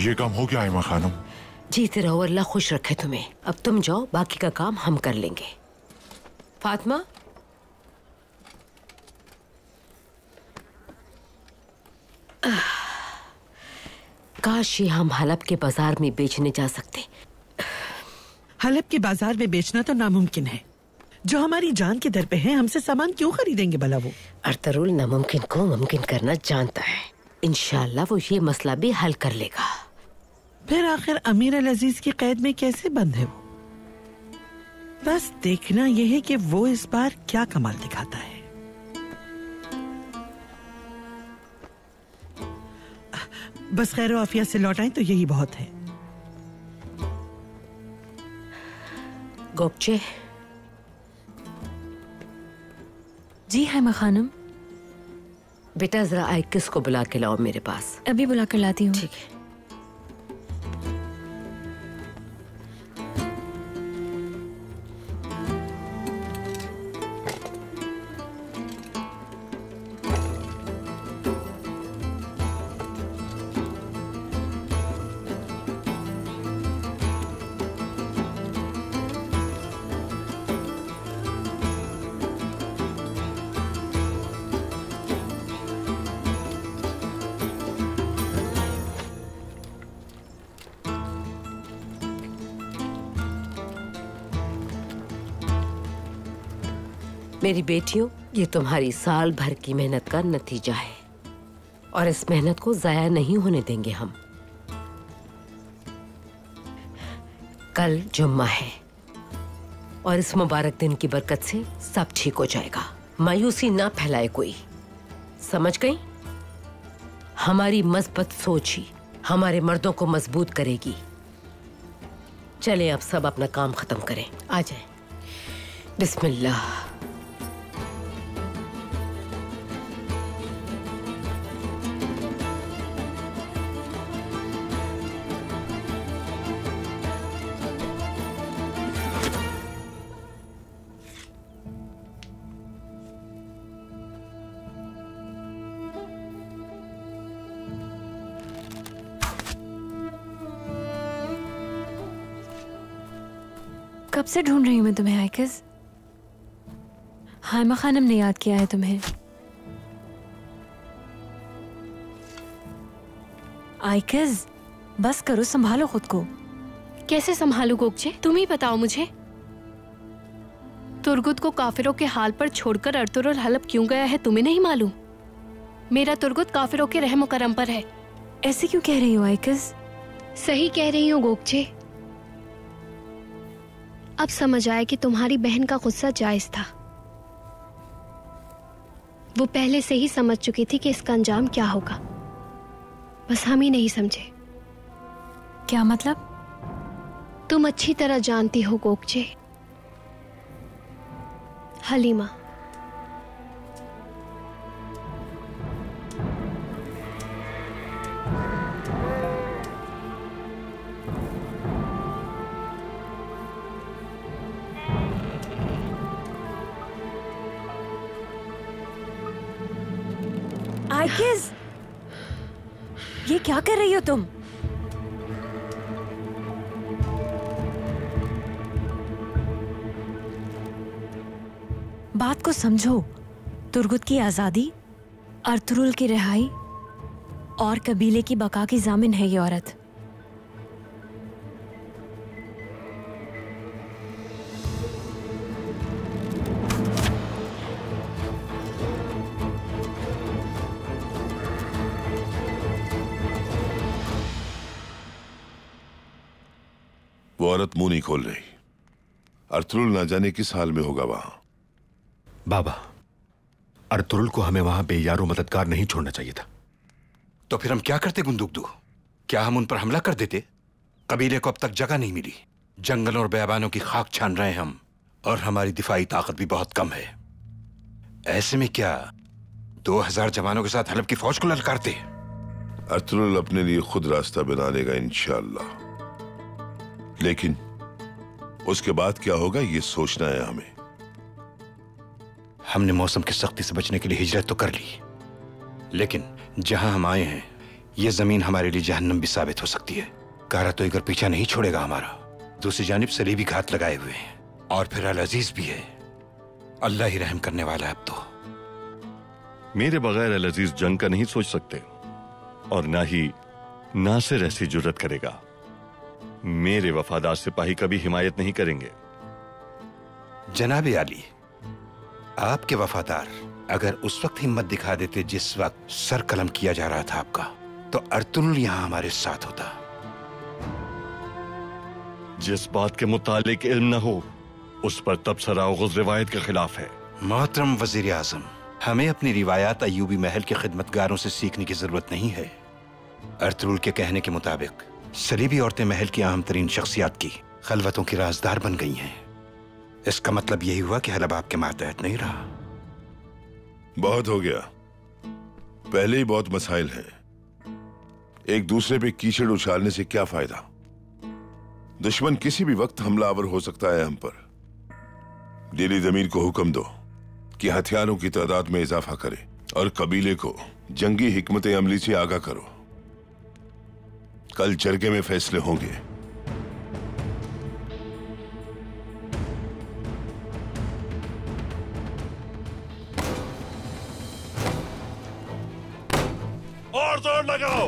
ये काम हो गया आयमा खानम। जीते रहो, अल्लाह खुश रखे तुम्हें। अब तुम जाओ, बाकी का काम हम कर लेंगे। फातिमा, काश ये हम हलब के बाजार में बेचने जा सकते। हलब के बाजार में बेचना तो नामुमकिन है। जो हमारी जान के दर पे है, हमसे सामान क्यों खरीदेंगे भला वो? अर्तुरुल नामुमकिन को मुमकिन करना जानता है। इंशाअल्लाह वो ये मसला भी हल कर लेगा। फिर आखिर अमीर अल अजीज की कैद में कैसे बंद है वो? बस देखना यह है कि वो इस बार क्या कमाल दिखाता है। बस खैर आफियत से लौट आए तो यही बहुत है। गोपचे। जी है खानम। बेटा जरा आइकिस को बुला के लाओ मेरे पास। अभी बुला कर लाती हूँ। ठीक है। मेरी बेटियों, ये तुम्हारी साल भर की मेहनत का नतीजा है और इस मेहनत को जाया नहीं होने देंगे हम। कल जुम्मा है और इस मुबारक दिन की बरकत से सब ठीक हो जाएगा। मायूसी ना फैलाए कोई, समझ गई? हमारी मजबूत सोच ही हमारे मर्दों को मजबूत करेगी। चलें अब सब अपना काम खत्म करें। आ जाए। बिस्मिल्लाह। कब से ढूंढ रही हूँ मैं तुम्हें आइकिस। हायमा खानम ने याद किया है तुम्हें। आइकिस बस करो, संभालो खुद को। कैसे संभालू गोगचे, तुम ही बताओ मुझे। तुर्गुत को काफिरों के हाल पर छोड़कर अर्तुरुल हलब क्यों गया है तुम्हें नहीं मालूम? मेरा तुर्गुत काफिरों के रहम करम पर है। ऐसे क्यों कह रही हो आइकिस? सही कह रही हूँ गोगचे। अब समझ आया कि तुम्हारी बहन का गुस्सा जायज था। वो पहले से ही समझ चुकी थी कि इसका अंजाम क्या होगा, बस हम ही नहीं समझे। क्या मतलब? तुम अच्छी तरह जानती हो गोगचे। हलीमा। आइकिस, ये क्या कर रही हो तुम? बात को समझो। तुर्गुत की आजादी, अर्तुरुल की रिहाई और कबीले की बका की जामिन है ये औरत। वो औरत मुंह नहीं खोल रही। अर्तुरुल ना जाने किस हाल में होगा वहां। बाबा, अर्तुरुल को हमें वहां बेयारो मददगार नहीं छोड़ना चाहिए था। तो फिर हम क्या करते गुंदुकदू? क्या हम उन पर हमला कर देते? कबीले को अब तक जगह नहीं मिली। जंगलों और बेबानों की खाक छान रहे हैं हम, और हमारी दिफाई ताकत भी बहुत कम है। ऐसे में क्या 2000 जवानों के साथ हलब की फौज को ललकारते? अर्तुरुल अपने लिए खुद रास्ता बना लेगा इंशाअल्लाह, लेकिन उसके बाद क्या होगा ये सोचना है हमें। हमने मौसम की सख्ती से बचने के लिए हिजरत तो कर ली, लेकिन जहां हम आए हैं ये जमीन हमारे लिए जहन्नम भी साबित हो सकती है। कारा तो अगर पीछा नहीं छोड़ेगा हमारा। दूसरी जानिब सलीबी घात लगाए हुए हैं और फिर अल अजीज भी है। अल्लाह ही रहम करने वाला है अब तो। मेरे बगैर अल अजीज जंग का नहीं सोच सकते और ना ही नासिर ऐसी जुर्रत करेगा। मेरे वफादार सिपाही कभी हिमायत नहीं करेंगे। जनाबे आली, आपके वफादार अगर उस वक्त हिम्मत दिखा देते जिस वक्त सर कलम किया जा रहा था आपका, तो अर्तुगरुल यहां हमारे साथ होता। जिस बात के मुतालिक इल्म न हो उस पर तबसरा गुज़ रिवायत के खिलाफ है। मोहतरम वजीर आजम, हमें अपनी रिवायात अय्यूबी महल के खिदमतगारों से सीखने की जरूरत नहीं है। अर्तुगरुल के कहने के मुताबिक सलीबी औरतें महल की अहम तरीन शख्सियात की खलवतों की राजदार बन गई हैं। इसका मतलब यही हुआ कि हलब आपके मातहत नहीं रहा। बहुत हो गया, पहले ही बहुत मसाइल हैं। एक दूसरे पे कीचड़ उछालने से क्या फायदा? दुश्मन किसी भी वक्त हमलावर हो सकता है हम पर। दिली ज़मीर को हुक्म दो कि हथियारों की तादाद में इजाफा करे और कबीले को जंगी हिकमत अमली से आगाह करो। कल जरगे में फैसले होंगे। और जोर लगाओ।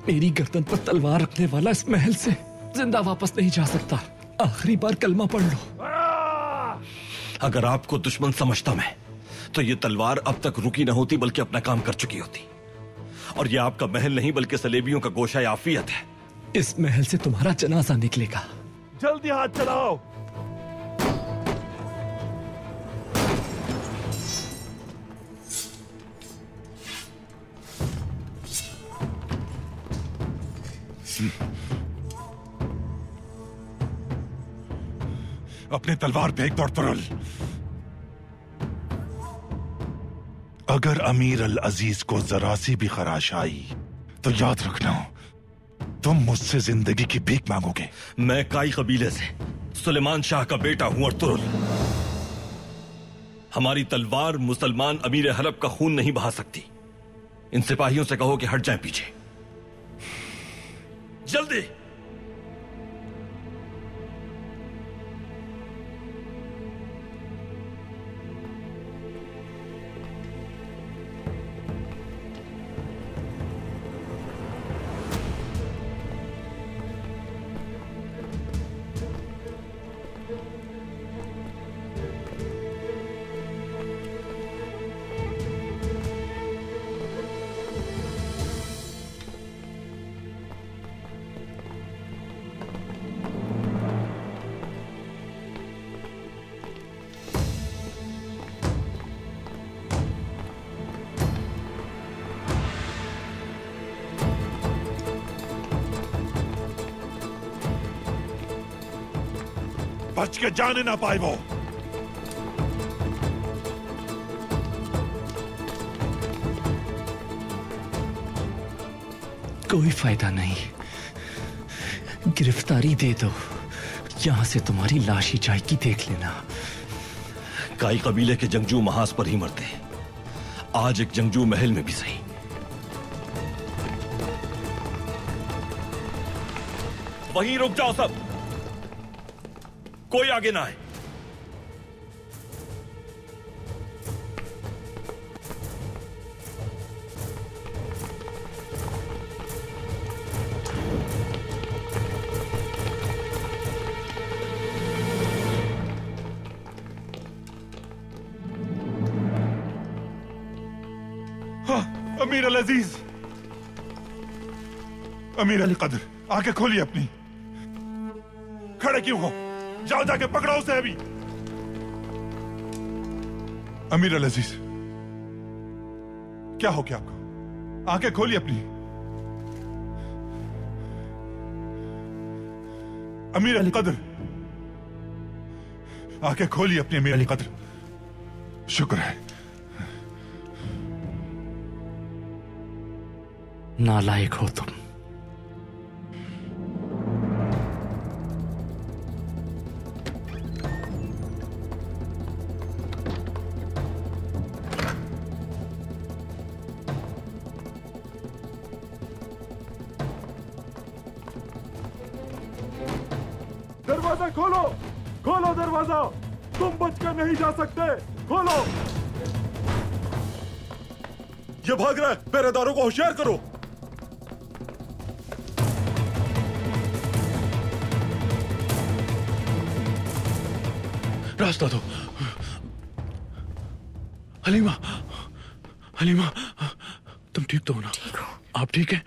मेरी गर्दन पर तलवार रखने वाला इस महल से जिंदा वापस नहीं जा सकता। आखिरी बार कलमा पढ़ लो। अगर आपको दुश्मन समझता मैं, तो ये तलवार अब तक रुकी न होती बल्कि अपना काम कर चुकी होती। और ये आपका महल नहीं बल्कि सलेबियों का गोशा आफियत है। इस महल से तुम्हारा जनाजा निकलेगा। जल्दी हाथ चलाओ। अपने तलवार फेंक दो अर्तुगरुल। अगर अमीर अल अजीज को जरा सी भी खराश आई तो याद रखना, तुम मुझसे जिंदगी की भीख मांगोगे। मैं काई कबीले से सुलेमान शाह का बेटा हूं अर्तुगरुल। हमारी तलवार मुसलमान अमीर हलब का खून नहीं बहा सकती। इन सिपाहियों से कहो कि हट जाएं पीछे। जल्दी। बच के जाने ना पाए वो। कोई फायदा नहीं, गिरफ्तारी दे दो। यहां से तुम्हारी लाश ही जाएगी, देख लेना। काई कबीले के जंगजू महाज पर ही मरते हैं। आज एक जंगजू महल में भी सही। वहीं रुक जाओ सब, कोई आगे ना आए। हाँ, अमीर अल अजीज, अमीर अली कदर, आंखें खोलिए अपनी। खड़े क्यों हो? जाओ जाके पकड़ो उसे अभी। अमीर अल अजीज, क्या हो गया आपको? आंखें खोलिए अपनी। अमीर अली कदर, आंखें खोलिए अपनी अमीर अली कदर। शुक्र है। नालायक हो तुम। दरवाजा खोलो, खोलो दरवाजा, तुम बचकर नहीं जा सकते, खोलो। ये भाग रहा है, पहरेदारों को होशियार करो। रास्ता दो। हलीमा, हलीमा, तुम ठीक तो हो ना? ठीक हो। आप ठीक है?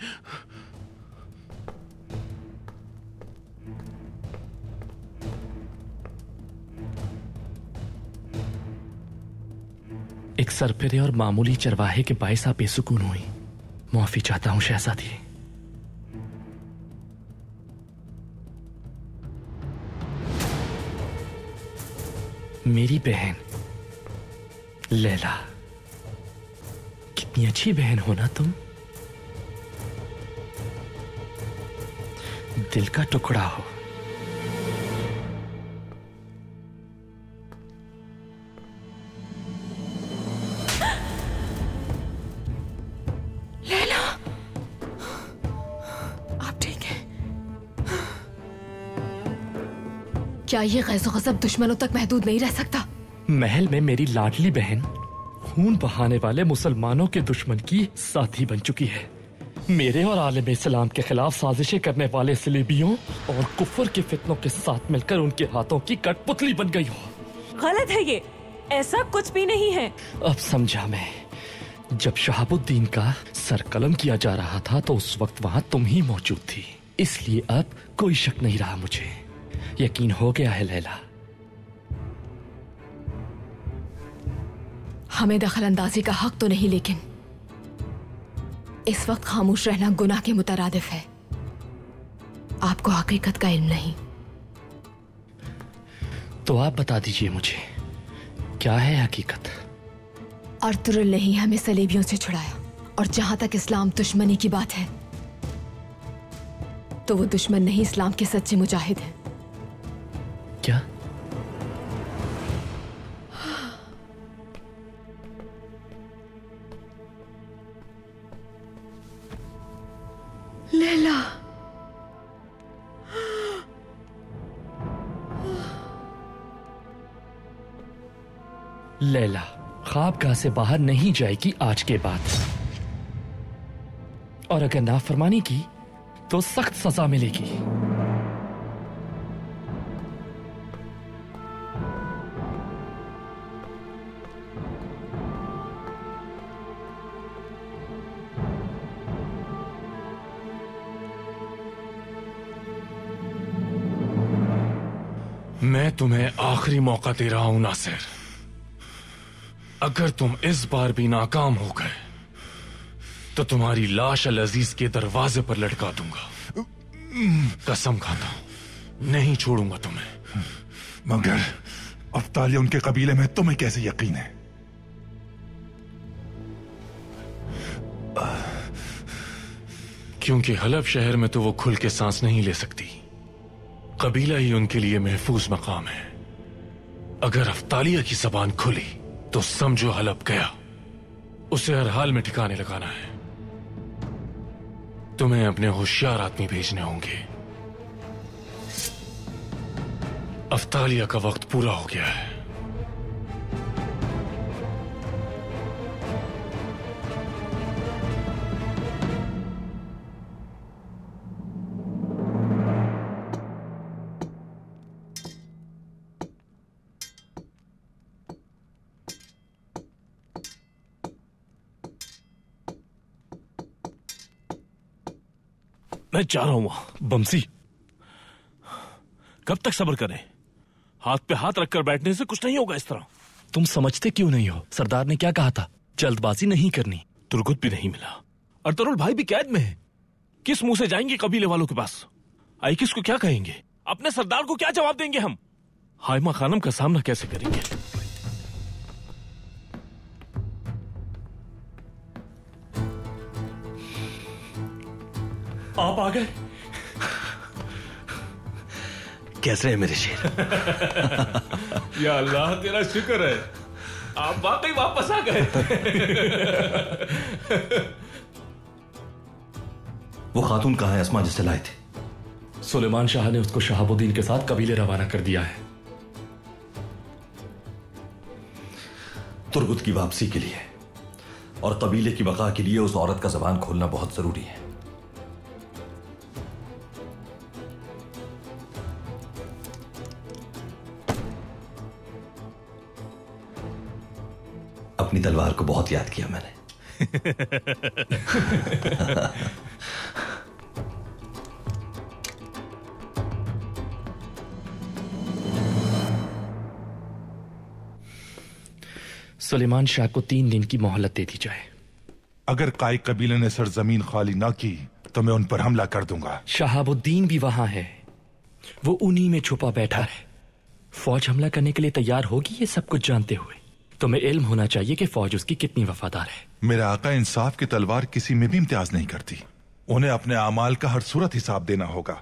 एक सरफिरे और मामूली चरवाहे के बायस आप बेसुकून हुई। माफी चाहता हूं शहजादी। मेरी बहन लैला, कितनी अच्छी बहन हो ना तुम। दिल का टुकड़ा हो। लैला, आप ठीक हैं? क्या ये गैज़ो गज़ब दुश्मनों तक महदूद नहीं रह सकता? महल में मेरी लाडली बहन खून बहाने वाले मुसलमानों के दुश्मन की साथी बन चुकी है। मेरे और आलम इस्लाम के खिलाफ साजिशें करने वाले सलीबियों और कुफर के फितनों के साथ मिलकर उनके हाथों की कठपुतली बन गई हो। गलत है ये, ऐसा कुछ भी नहीं है। अब समझा मैं। जब शहाबुद्दीन का सर कलम किया जा रहा था तो उस वक्त वहां तुम ही मौजूद थी, इसलिए अब कोई शक नहीं रहा मुझे। यकीन हो गया है लैला। हमें दखल अंदाजी का हक तो नहीं, लेकिन इस वक्त खामोश रहना गुनाह के मुतरादिफ है। आपको हकीकत का इल्म नहीं। तो आप बता दीजिए मुझे, क्या है हकीकत? अर्तुगरुल ने ही हमें सलेबियों से छुड़ाया, और जहां तक इस्लाम दुश्मनी की बात है तो वो दुश्मन नहीं, इस्लाम के सच्चे मुजाहिद हैं। क्या? लैला, लैला ख्वाबगाह से बाहर नहीं जाएगी आज के बाद, और अगर नाफरमानी की तो सख्त सजा मिलेगी। मैं तुम्हें आखिरी मौका दे रहा हूं नासिर। अगर तुम इस बार भी नाकाम हो गए तो तुम्हारी लाश अल अजीज के दरवाजे पर लटका दूंगा। कसम खाता हूं, नहीं छोड़ूंगा तुम्हें। मगर अफ्तालिया उनके कबीले में तुम्हें कैसे यकीन है? क्योंकि हलफ शहर में तो वो खुल के सांस नहीं ले सकती। कबीला ही उनके लिए महफूज मकाम है। अगर अफ्तालिया की जबान खुली तो समझो हलफ गया। उसे हर हाल में ठिकाने लगाना है। तुम्हें अपने होशियार आदमी भेजने होंगे। अफ्तालिया का वक्त पूरा हो गया है। मैं जा रहा हूं वहां। बमसी, कब तक सब्र करें? हाथ पे हाथ रखकर बैठने से कुछ नहीं होगा इस तरह। तुम समझते क्यों नहीं हो? सरदार ने क्या कहा था? जल्दबाजी नहीं करनी। तुर्गुत भी नहीं मिला, अर्तुगरुल भाई भी कैद में है। किस मुंह से जाएंगे कबीले वालों के पास? आइकिस को क्या कहेंगे? अपने सरदार को क्या जवाब देंगे हम? हाइमा खानम का सामना कैसे करेंगे? आप आ गए। कैसे है मेरे शेर? या अल्लाह, तेरा शुक्र है, आप वाकई वापस आ गए। वो खातून कहाँ है अस्मा जिसे लाए थे? सुलेमान शाह ने उसको शहाबुद्दीन के साथ कबीले रवाना कर दिया है। तुर्गुत की वापसी के लिए और कबीले की बका के लिए उस औरत का जबान खोलना बहुत जरूरी है। अपनी तलवार को बहुत याद किया मैंने। सुलेमान शाह को 3 दिन की मोहलत दे दी जाए। अगर काई कबीले ने सरजमीन खाली ना की तो मैं उन पर हमला कर दूंगा। शहाबुद्दीन भी वहां है, वो उन्हीं में छुपा बैठा है। फौज हमला करने के लिए तैयार होगी ये सब कुछ जानते हुए। तुम्हें इल्म होना चाहिए कि फौज उसकी कितनी वफादार है। मेरा आका इंसाफ की तलवार किसी में भी इम्तियाज नहीं करती। उन्हें अपने अमाल का हर सूरत हिसाब देना होगा,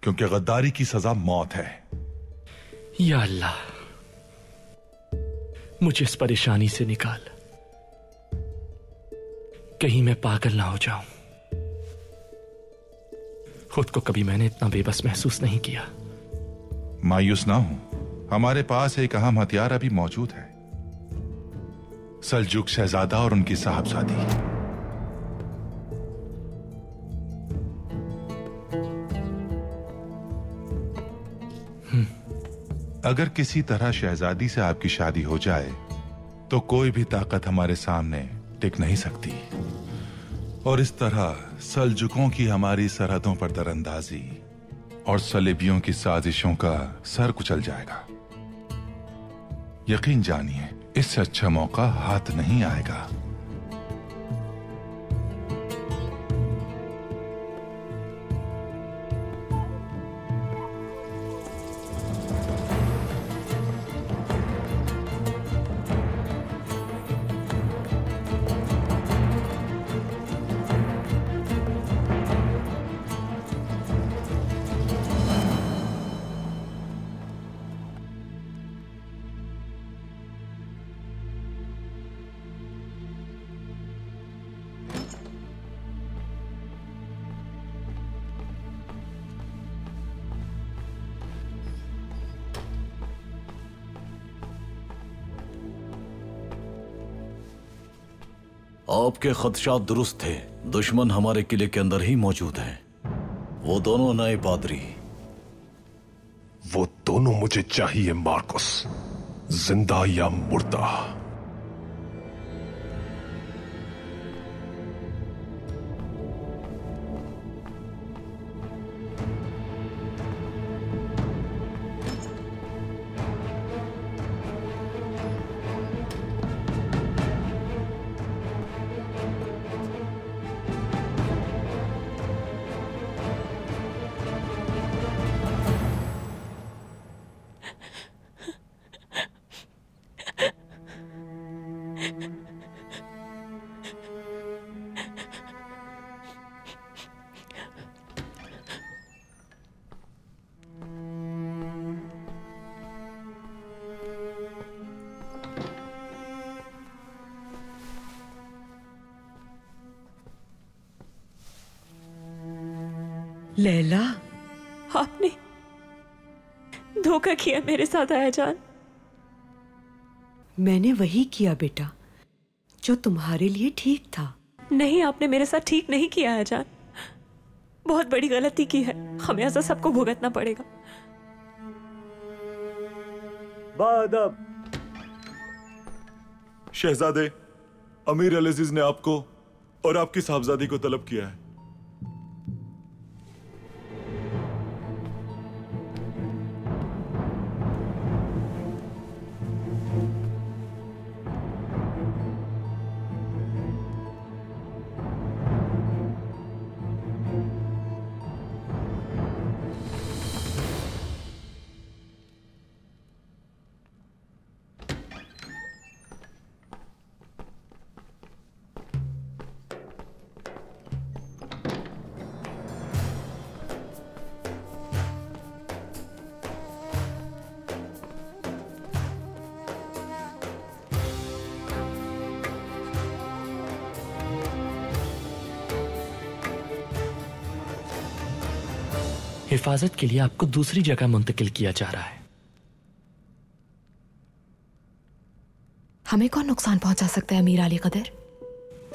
क्योंकि गद्दारी की सजा मौत है। या अल्लाह, मुझे इस परेशानी से निकाल, कहीं मैं पागल ना हो जाऊं। खुद को कभी मैंने इतना बेबस महसूस नहीं किया। मायूस ना हो, हमारे पास एक अहम हथियार अभी मौजूद है। सल्जुक शहजादा और उनकी साहबजादी। अगर किसी तरह शहजादी से आपकी शादी हो जाए तो कोई भी ताकत हमारे सामने टिक नहीं सकती, और इस तरह सल्जुकों की हमारी सरहदों पर दरअंदाजी और सलेबियों की साजिशों का सर कुचल जाएगा। यकीन जानिए, इससे अच्छा मौका हाथ नहीं आएगा। आपके खदशात दुरुस्त थे। दुश्मन हमारे किले के अंदर ही मौजूद हैं। वो दोनों नए पादरी। वो दोनों मुझे चाहिए मार्कस, जिंदा या मुर्दा। लैला, आपने धोखा किया मेरे साथ आया जान। मैंने वही किया बेटा जो तुम्हारे लिए ठीक था। नहीं, आपने मेरे साथ ठीक नहीं किया है जान। बहुत बड़ी गलती की है, खमियाजा सबको भुगतना पड़ेगा। बादब शहजादे, अमीर अल अजीज ने आपको और आपकी साहबजादी को तलब किया है। हिफाजत के लिए आपको दूसरी जगह मुंतकिल किया जा रहा है। हमें कौन नुकसान पहुंचा सकता है अमीर अली कदर?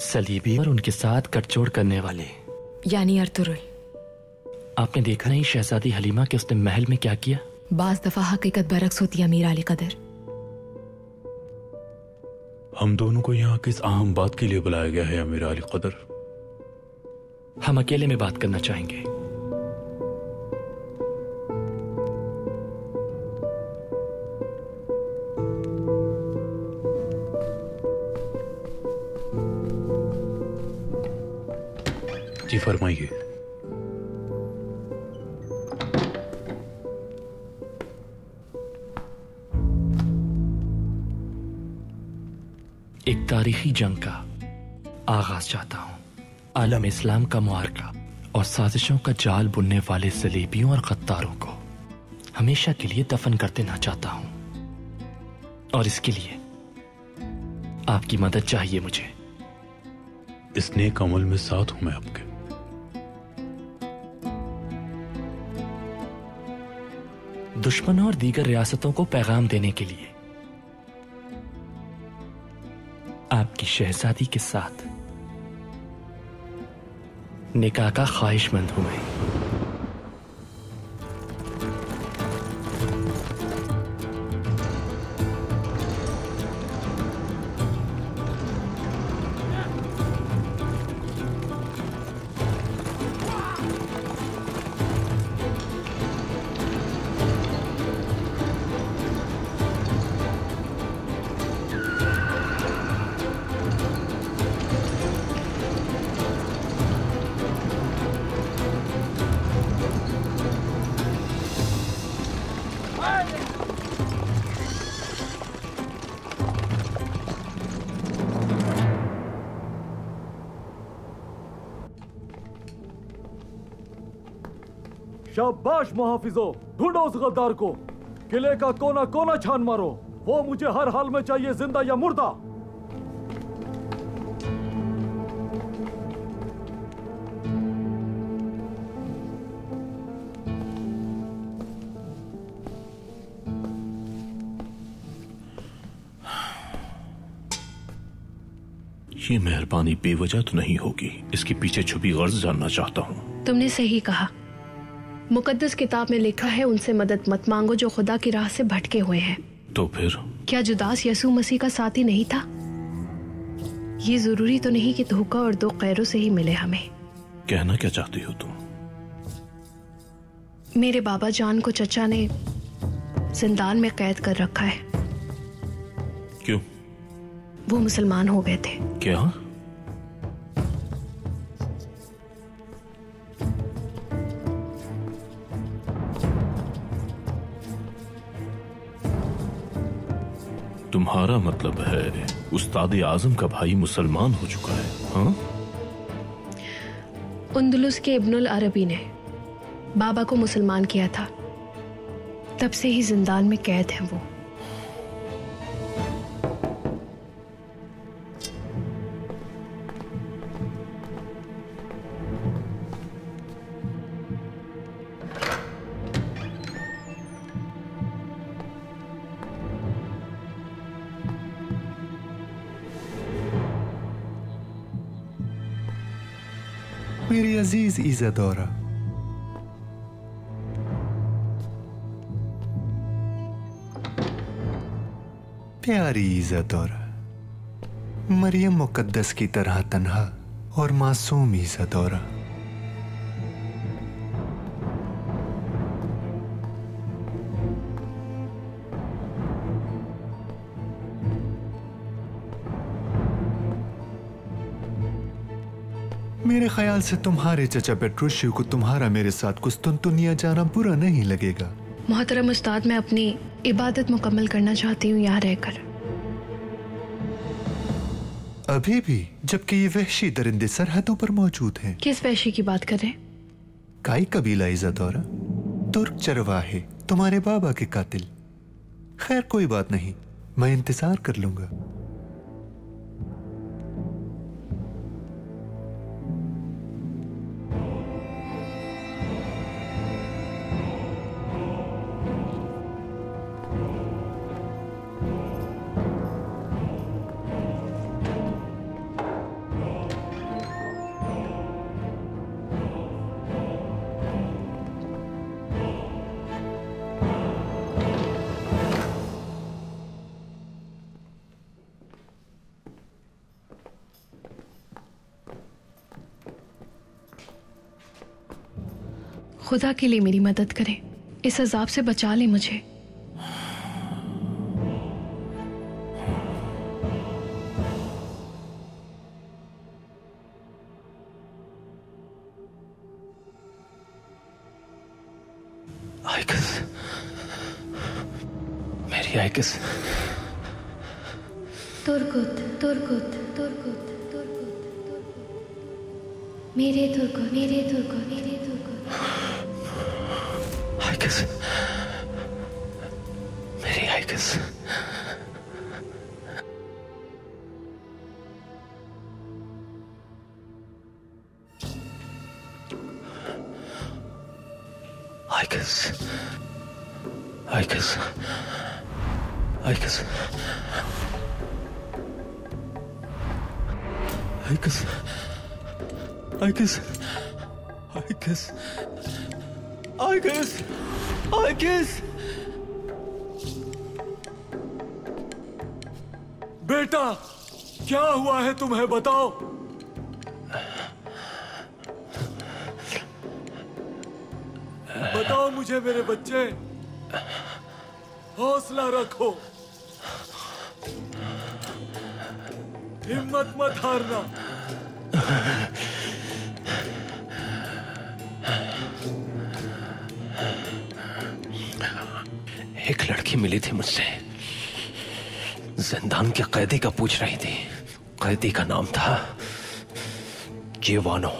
सलीबी और उनके साथ गठजोड़ करने वाले, यानी अर्तुरुल। आपने देखा नहीं शहजादी हलीमा के उसने महल में क्या किया? बाज दफा हकीकत बरक्स होती है अमीर अली कदर। हम दोनों को यहाँ किस अहम बात के लिए बुलाया गया है अमीर अली कदर? हम अकेले में बात करना चाहेंगे। जी फरमाइए। एक तारीखी जंग का आगाज चाहता हूं। आलम इस्लाम का मुआरका और साजिशों का जाल बुनने वाले सलीबियों और गद्दारों को हमेशा के लिए दफन कर देना चाहता हूं, और इसके लिए आपकी मदद चाहिए मुझे। इस नेक अमल में साथ हूं मैं आपके। दुश्मनों और दीगर रियासतों को पैगाम देने के लिए आपकी शहजादी के साथ निकाह का ख्वाहिशमंद हूं मैं। शाबाश मुहाफिजो, ढूंढो उस गद्दार को, किले का कोना कोना छान मारो। वो मुझे हर हाल में चाहिए, जिंदा या मुर्दा। ये मेहरबानी बेवजह तो नहीं होगी, इसके पीछे छुपी गर्ज जानना चाहता हूँ। तुमने सही कहा। मुकद्दस किताब में लिखा है उनसे मदद मत मांगो जो खुदा की राह से भटके हुए हैं। तो फिर क्या जुदास यसू मसीह का साथी नहीं था? ये जरूरी तो नहीं कि धोखा और दो गैरों से ही मिले हमें। कहना क्या चाहती हो तुम? मेरे बाबा जान को चचा ने जिंदान में कैद कर रखा है। क्यों? वो मुसलमान हो गए थे। क्या? तुम्हारा मतलब है उस्ताद आजम का भाई मुसलमान हो चुका है? हाँ? उंदुलुस के इब्नुल अरबी ने बाबा को मुसलमान किया था, तब से ही जिंदान में कैद है वो। मेरी अजीज इज़ादोरा, प्यारी इज़ादोरा, मरियम मुकद्दस की तरह तन्हा और मासूम इज़ादोरा। मेरे ख्याल से तुम्हारे चचा पेट्रोशियो को तुम्हारा मेरे साथ कुस्तुनतुनिया जाना बुरा नहीं लगेगा। मोहतरम उस्ताद, मैं अपनी इबादत मुकम्मल करना चाहती हूँ यहाँ रहकर। अभी भी, जबकि ये वहशी दरिंदे सरहदों पर मौजूद हैं। किस वहशी की बात कर रहे? काई कबीला इज़ादोरा, तुर्क चरवाहे, तुम्हारे बाबा के कातिल। खैर कोई बात नहीं, मैं इंतजार कर लूंगा। खुदा के लिए मेरी मदद करें, इस अजाब से बचा ले मुझे। आइकस, मेरी आइकस। तुर्कुत तुर्कुत तुर्कुत तुर्कुत मेरे तुर्कुत मेरे तुर्कुत मेरे तुर्कुत। आइकस, मेरी आइकस। आइकस, आइकस, आइकस, आइकस, आइकस, आइकस, आइकस, आइकस। बेटा, क्या हुआ है तुम्हें, बताओ। बताओ मुझे मेरे बच्चे, हौसला रखो, हिम्मत मत हारना। एक लड़की मिली थी मुझसे, जिंदान के कैदी का पूछ रही थी। कैदी का नाम था जीवानो।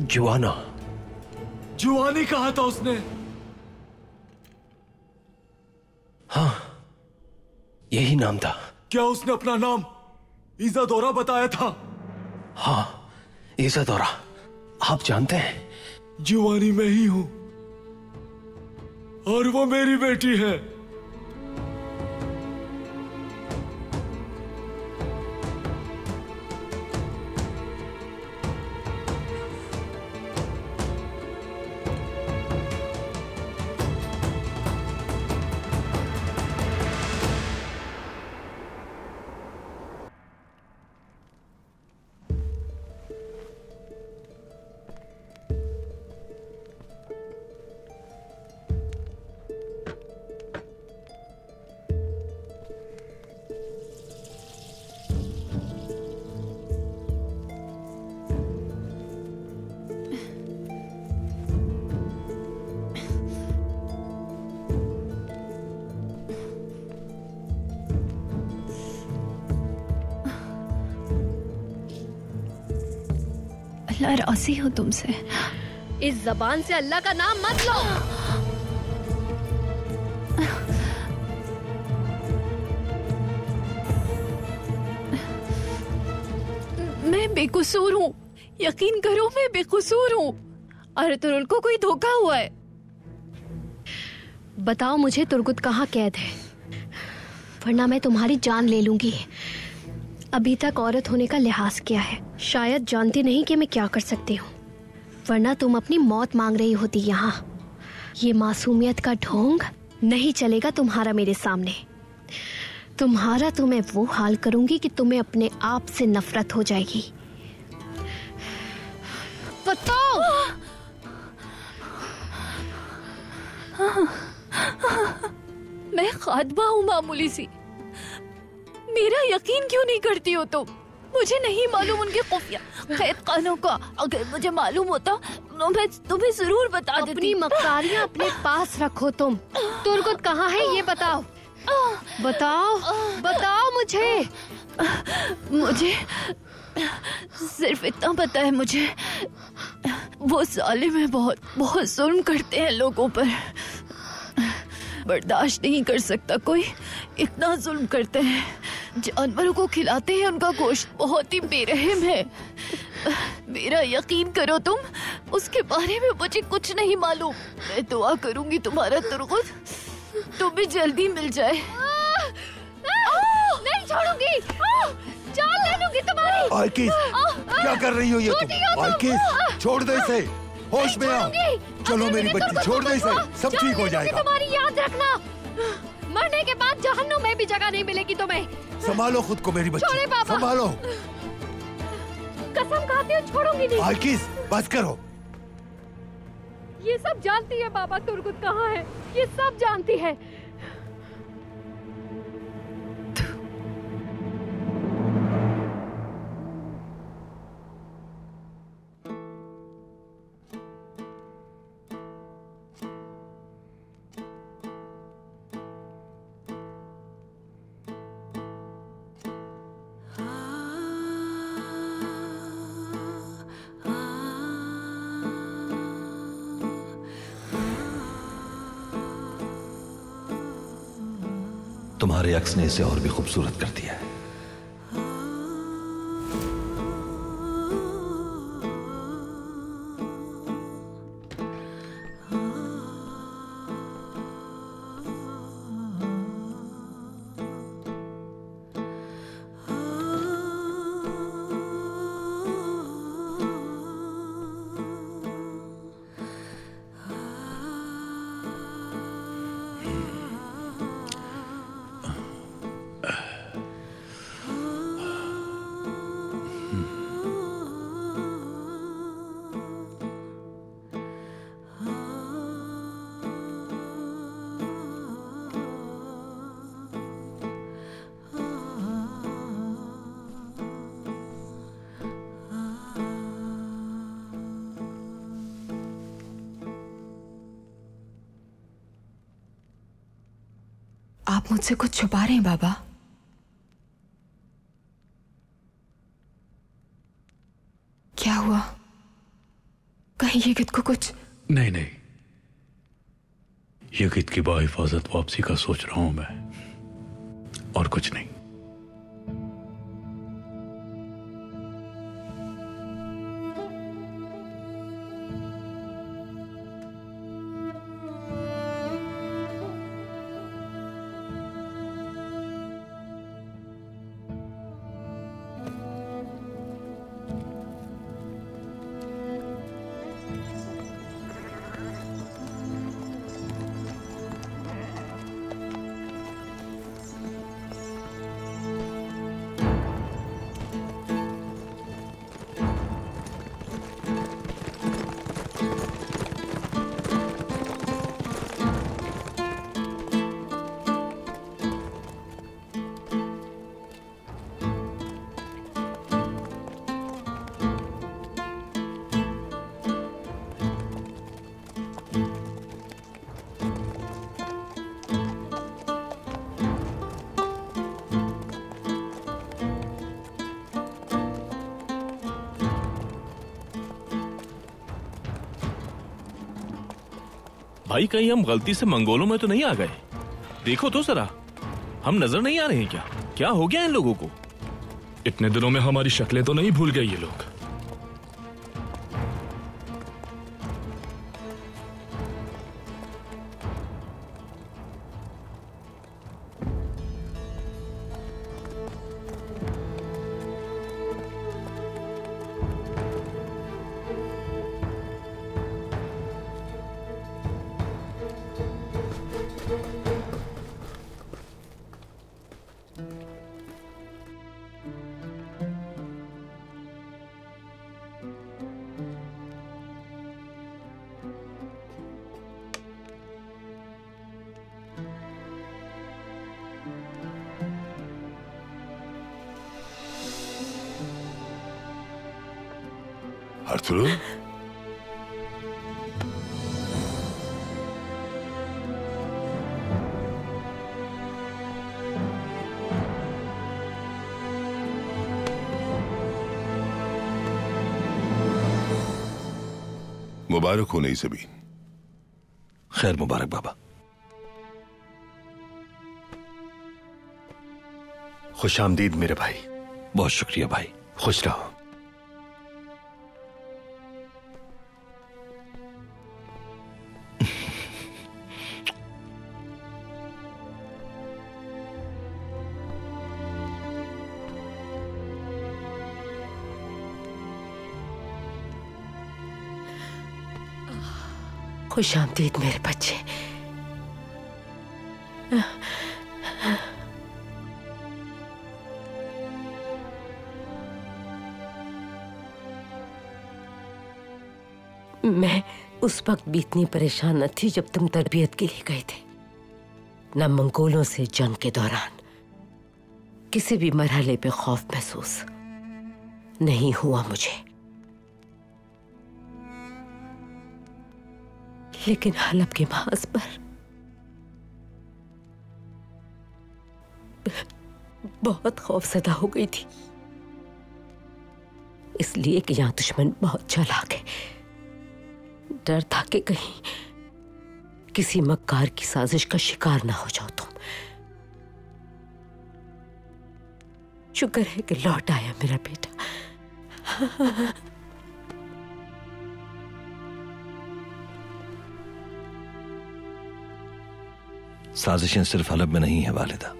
जुआना। जुआनी कहा था उसने? हाँ, यही नाम था। क्या उसने अपना नाम इज़ादोरा बताया था? हाँ, इज़ादोरा। आप जानते हैं? जुआनी मैं ही हूं, और वो मेरी बेटी है। अल्लाह राजी हो तुमसे। इस जबान से अल्लाह का नाम मत लो। मैं बेकसूर हूँ, यकीन करो मैं बेकसूर हूँ। अर्तुरुल को कोई धोखा हुआ है। बताओ मुझे तुर्गुत कहाँ कैद है, वरना मैं तुम्हारी जान ले लूंगी। अभी तक औरत होने का लिहाज किया है, शायद जानती नहीं कि मैं क्या कर सकती हूँ, वरना तुम अपनी मौत मांग रही होती यहाँ। ये मासूमियत का ढोंग नहीं चलेगा तुम्हारा मेरे सामने। तुम्हारा तो मैं वो हाल करूंगी कि तुम्हें अपने आप से नफरत हो जाएगी। बताओ। मैं खादमा हूँ मामूली सी, मेरा यकीन क्यों नहीं करती हो तुम? मुझे नहीं मालूम उनके खुफिया कैद खानों का। अगर मुझे मालूम होता तो मैं तुम्हें जरूर बता देती। अपनी मक्कारियाँ अपने पास रखो तुम। तुर्गुत कहाँ है ये बताओ, बताओ, बताओ मुझे। मुझे सिर्फ इतना पता है, मुझे वो जालिम है, बहुत बहुत जुल्म करते हैं लोगों पर। बर्दाश्त नहीं कर सकता कोई, इतना जुल्म करते हैं। जानवरों को खिलाते हैं, उनका गोश्त बहुत ही बेरहम है। मेरा यकीन करो तुम, उसके बारे में मुझे कुछ नहीं मालूम। मैं दुआ करूंगी तुम्हारा तुर्गुत तुम्हें जल्दी मिल जाए। नहीं छोड़ूंगी, जान ले लूंगी तुम्हारी। आइकिस, क्या कर रही हो ये तुम? आइकिस, छोड़ दे इसे, होश में आओ। चलो मेरी बच्ची, छोड़ दे इसे, सब ठीक हो जाएगा। तुम्हारी याद रखना, मरने के बाद जहन्नुम में भी जगह नहीं मिलेगी तुम्हें। संभालो खुद को मेरी बच्ची, छोड़े बाबा। संभालो। कसम खाती हूँ छोड़ूंगी नहीं। आइकिस, बस करो। ये सब जानती है बाबा तुर्गुत कहाँ है, ये सब जानती है। तुम्हारे अक्स ने इसे और भी खूबसूरत कर दिया है। आप मुझसे कुछ छुपा रहे हैं बाबा? क्या हुआ? कहीं ये गीत को कुछ? नहीं नहीं, ये गीत की बाहिफाजत वापसी का सोच रहा हूं मैं, और कुछ नहीं। भाई कहीं हम गलती से मंगोलों में तो नहीं आ गए? देखो तो जरा, हम नजर नहीं आ रहे हैं क्या? क्या हो गया इन लोगों को? इतने दिनों में हमारी शक्लें तो नहीं भूल गए ये लोग? Arturo? मुबारक हो नई ज़मीन। खैर मुबारक बाबा। खुश आमदीद मेरे भाई। बहुत शुक्रिया भाई, खुश रहो। खुश आमदीद मेरे बच्चे। मैं उस वक्त भी इतनी परेशान न थी जब तुम तरबियत के लिए गए थे, न मंगोलों से जंग के दौरान किसी भी मरहले पे खौफ महसूस नहीं हुआ मुझे। लेकिन हलब के महाज पर बहुत खौफजदा हो गई थी, इसलिए कि यहां दुश्मन बहुत चालाक है। डर था कि कहीं किसी मक्कार की साजिश का शिकार ना हो जाओ तुम। शुक्र है कि लौट आया मेरा बेटा। साजिशें सिर्फ हलब में नहीं है वालिदा,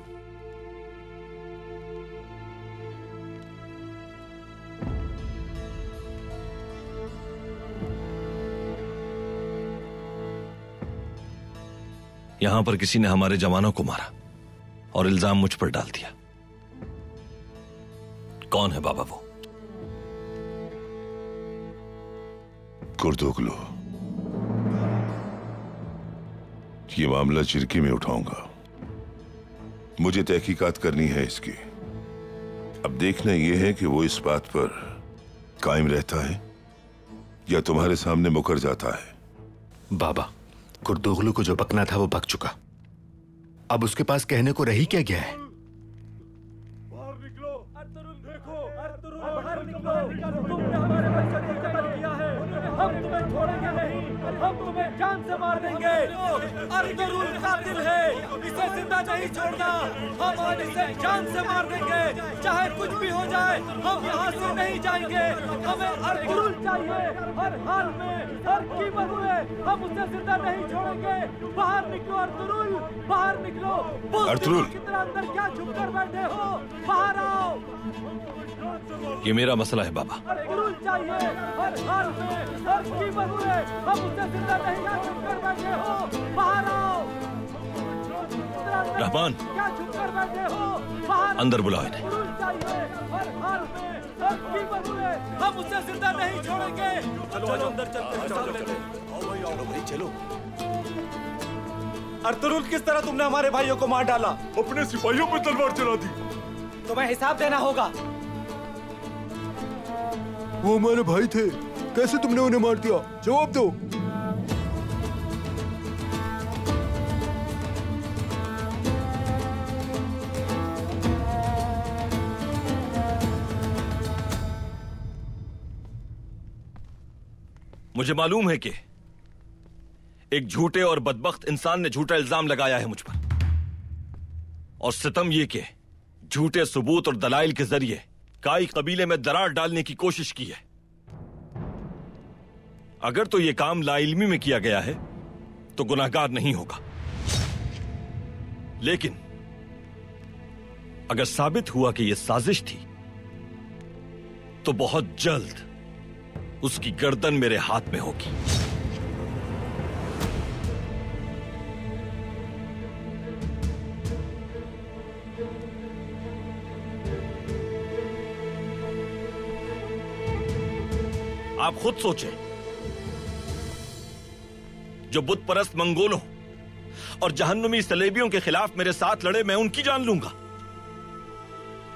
यहां पर किसी ने हमारे जवानों को मारा और इल्जाम मुझ पर डाल दिया। कौन है बाबा वो? कुर्दोगलू। ये मामला चिरकी में उठाऊंगा। मुझे तहकीकात करनी है इसकी। अब देखना यह है कि वो इस बात पर कायम रहता है या तुम्हारे सामने मुकर जाता है। बाबा, कुर्दोगलू को जो बकना था वो बक चुका। अब उसके पास कहने को रही क्या गया है? तुमने हमारे बच्चे को कत्ल किया है, हम तुम्हें छोड़ेंगे नहीं, हम तुम्हें जान से मार देंगे। अर्तुरुल कातिल है, इसे जिंदा नहीं छोड़ना, हम आज इसे जान से मार देंगे। चाहे कुछ भी हो जाए, हम यहाँ से नहीं जाएंगे। हमें अर्तुरुल चाहिए, हर हाल में, हर कीमत में, हम उसे जिंदा नहीं छोड़ेंगे। बाहर निकलो अर्तुरुल, बाहर निकलो। अर्तुरुल की तरह अंदर क्या छुप कर बैठे हो? बाहर आओ। ये मेरा मसला है बाबा। अर्तुरुल चाहिए, हर हाल में, हर कीमत में, हम उसे जिंदा नहीं छुप कर बैठे हो। बाहर आओ। रहमान, क्या छुप कर बैठे हो? बाहर अंदर बुलाओ इन्हें। अर्तुरुल चाहिए, हर हाल में, हर कीमत में, हम उसे जिंदा नहीं छोड़ेंगे। चलो अंदर चलते हैं, चलो भाई चलो। अर्तुरुल, किस तरह तुमने हमारे भाइयों को मार डाला? अपने सिपाहियों पर तलवार चला दी। तुम्हें हिसाब देना होगा। वो हमारे भाई थे, कैसे तुमने उन्हें मार दिया? जवाब दो। मुझे मालूम है कि एक झूठे और बदबख्त इंसान ने झूठा इल्जाम लगाया है मुझ पर, और सितम यह कि झूठे सबूत और दलाइल के जरिए काई कबीले में दरार डालने की कोशिश की है। अगर तो यह काम लाइल्मी में किया गया है तो गुनाहगार नहीं होगा, लेकिन अगर साबित हुआ कि यह साजिश थी तो बहुत जल्द उसकी गर्दन मेरे हाथ में होगी। आप खुद सोचें, जो बुत परस्त मंगोलों और जहन्नुमी सलेबियों के खिलाफ मेरे साथ लड़े, मैं उनकी जान लूंगा।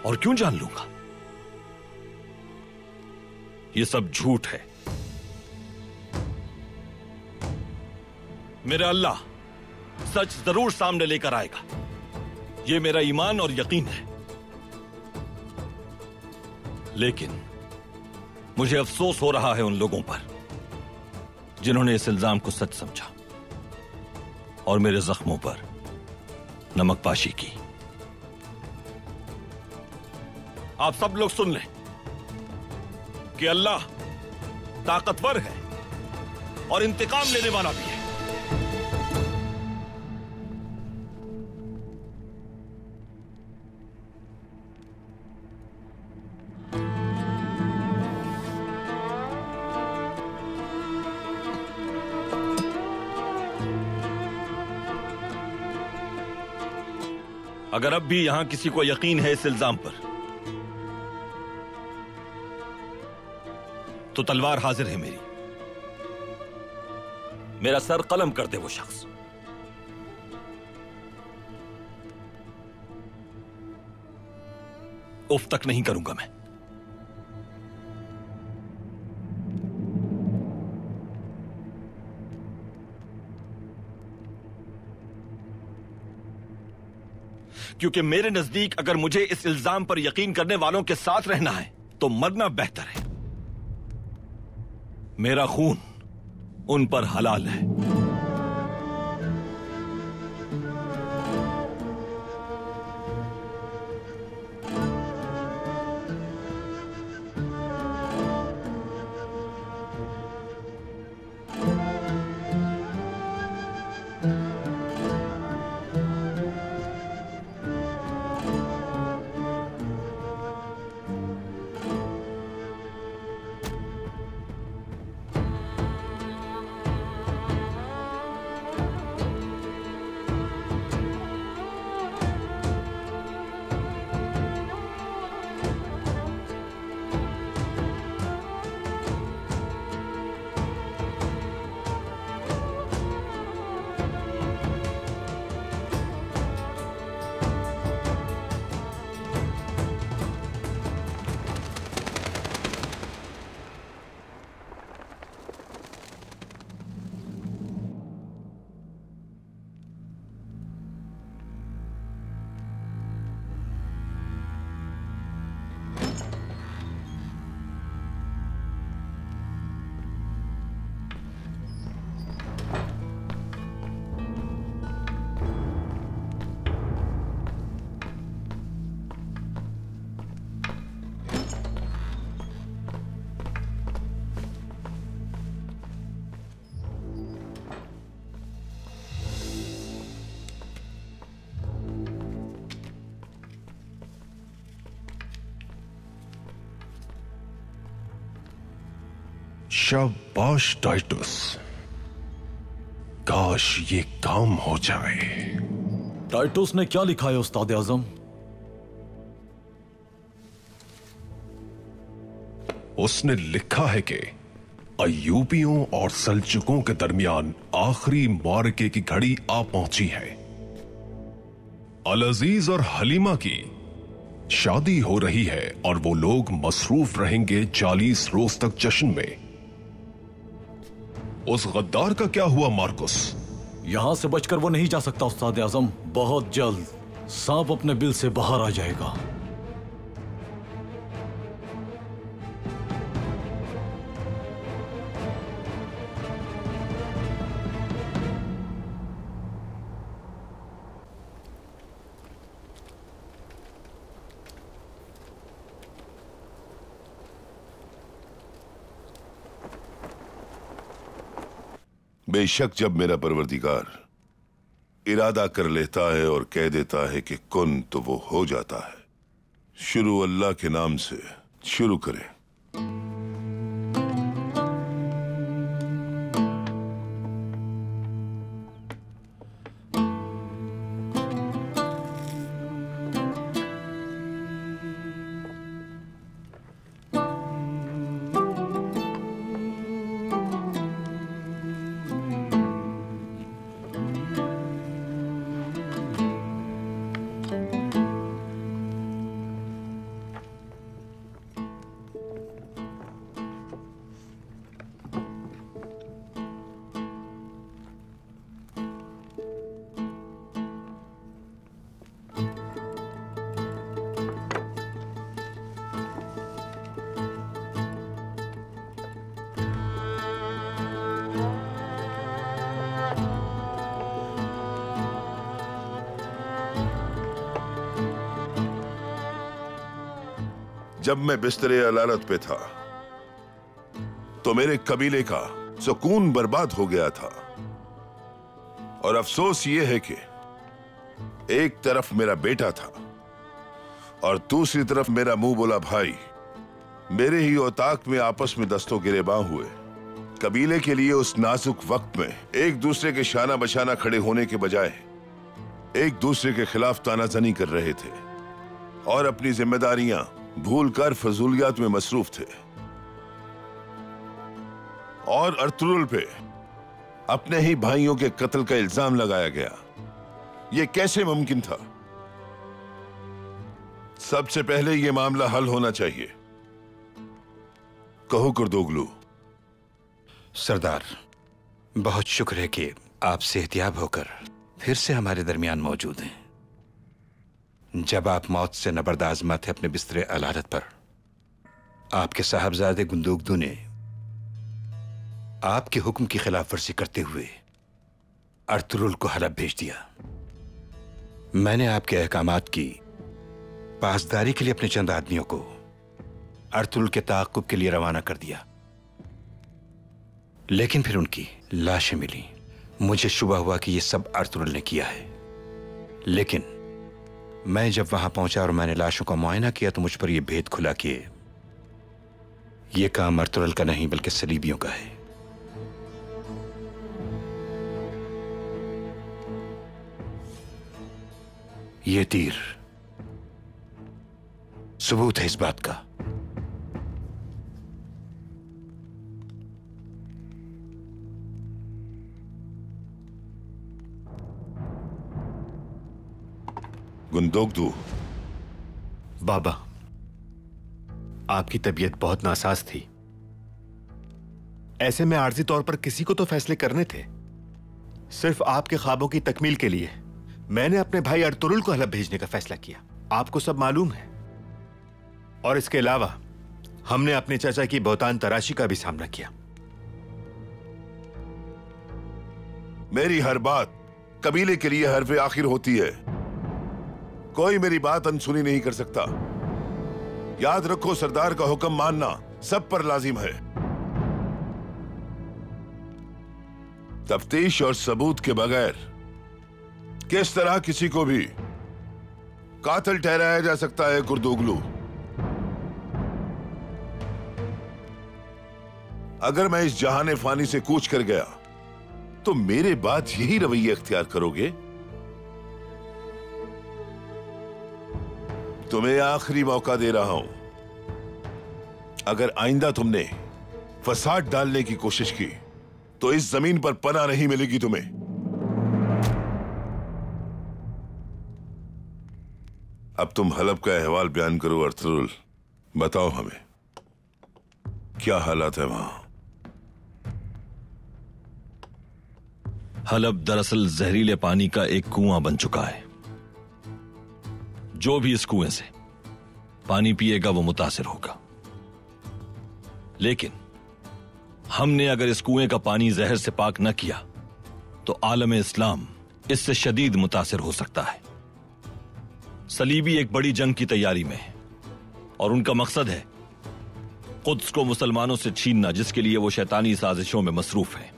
और क्यों जान लूंगा? ये सब झूठ है। मेरा अल्लाह सच जरूर सामने लेकर आएगा, यह मेरा ईमान और यकीन है। लेकिन मुझे अफसोस हो रहा है उन लोगों पर जिन्होंने इस इल्जाम को सच समझा और मेरे जख्मों पर नमकपाशी की। आप सब लोग सुन लें कि अल्लाह ताकतवर है और इंतकाम लेने वाला भी है। अगर अब भी यहां किसी को यकीन है इस इल्जाम पर, तो तलवार हाजिर है मेरी। मेरा सर कलम कर दे वो शख्स। उफ तक नहीं करूंगा मैं। क्योंकि मेरे नजदीक अगर मुझे इस इल्जाम पर यकीन करने वालों के साथ रहना है तो मरना बेहतर है। मेरा खून उन पर हलाल है। शाबाश टाइटस, काश ये काम हो जाए। टाइटस ने क्या लिखा है उस्ताद आजम? उसने लिखा है कि अय्यूबियों और सल्जुकों के दरमियान आखिरी मार्के की घड़ी आ पहुंची है। अल अजीज और हलीमा की शादी हो रही है और वो लोग मसरूफ रहेंगे 40 रोज तक जश्न में। उस गद्दार का क्या हुआ मार्कुस? यहां से बचकर वो नहीं जा सकता उस्ताद आजम। बहुत जल्द सांप अपने बिल से बाहर आ जाएगा। बेशक जब मेरा परवरदिगार इरादा कर लेता है और कह देता है कि कुन तो वो हो जाता है। शुरू अल्लाह के नाम से शुरू करें। जब मैं बिस्तरे अदालत पे था तो मेरे कबीले का सुकून बर्बाद हो गया था। और अफसोस ये है कि एक तरफ मेरा बेटा था और दूसरी तरफ मेरा मुंह बोला भाई मेरे ही औताक में आपस में दस्तों गिरेबां हुए। कबीले के लिए उस नाजुक वक्त में एक दूसरे के शाना बशाना खड़े होने के बजाय एक दूसरे के खिलाफ तानाजनी कर रहे थे और अपनी जिम्मेदारियां भूलकर फजूलियात में मसरूफ थे। और अर्तुगरुल पे अपने ही भाइयों के कत्ल का इल्जाम लगाया गया। यह कैसे मुमकिन था? सबसे पहले यह मामला हल होना चाहिए। कहो कुर्दोगलू। सरदार, बहुत शुक्र है कि आप सेहतियाब होकर फिर से हमारे दरमियान मौजूद हैं। जब आप मौत से नबरदाज़मा थे अपने बिस्तरे अलादत पर, आपके साहबजादे गुंदोगदू ने आपके हुक्म की खिलाफ वर्जी करते हुए अर्तुरुल को हलब भेज दिया। मैंने आपके अहकामात की पासदारी के लिए अपने चंद आदमियों को अर्तुरुल के ताक़ुब के लिए रवाना कर दिया, लेकिन फिर उनकी लाशें मिली। मुझे शुबा हुआ कि यह सब अर्तुरुल ने किया है, लेकिन मैं जब वहां पहुंचा और मैंने लाशों का मुआयना किया तो मुझ पर यह भेद खुला कि यह काम अर्तुरुल का नहीं बल्कि सलीबियों का है। यह तीर सबूत है इस बात का। गुंदोगदू। बाबा, आपकी तबीयत बहुत नासाज थी। ऐसे में आर्जी तौर पर किसी को तो फैसले करने थे। सिर्फ आपके ख्वाबों की तकमील के लिए मैंने अपने भाई अर्तुरुल को हलब भेजने का फैसला किया। आपको सब मालूम है। और इसके अलावा हमने अपने चाचा की बहुतान तराशी का भी सामना किया। मेरी हर बात कबीले के लिए हरफ आखिर होती है। कोई मेरी बात अनसुनी नहीं कर सकता। याद रखो, सरदार का हुक्म मानना सब पर लाजिम है। तफ्तीश और सबूत के बगैर किस तरह किसी को भी कातिल ठहराया जा सकता है कुर्दोगलू? अगर मैं इस जहाने फानी से कूच कर गया तो मेरे बाद यही रवैया इख्तियार करोगे? तुम्हें आखिरी मौका दे रहा हूं। अगर आइंदा तुमने फसाद डालने की कोशिश की तो इस जमीन पर पनाह नहीं मिलेगी तुम्हें। अब तुम हलब का अहवाल बयान करो अर्तुरुल। बताओ हमें क्या हालात है वहां? हलब दरअसल जहरीले पानी का एक कुआं बन चुका है। जो भी इस कुएं से पानी पिएगा वो मुतासिर होगा। लेकिन हमने अगर इस कुएं का पानी जहर से पाक न किया तो आलम इस्लाम इससे शदीद मुतासिर हो सकता है। सलीबी एक बड़ी जंग की तैयारी में है और उनका मकसद है कुद्स को मुसलमानों से छीनना, जिसके लिए वो शैतानी साजिशों में मसरूफ है।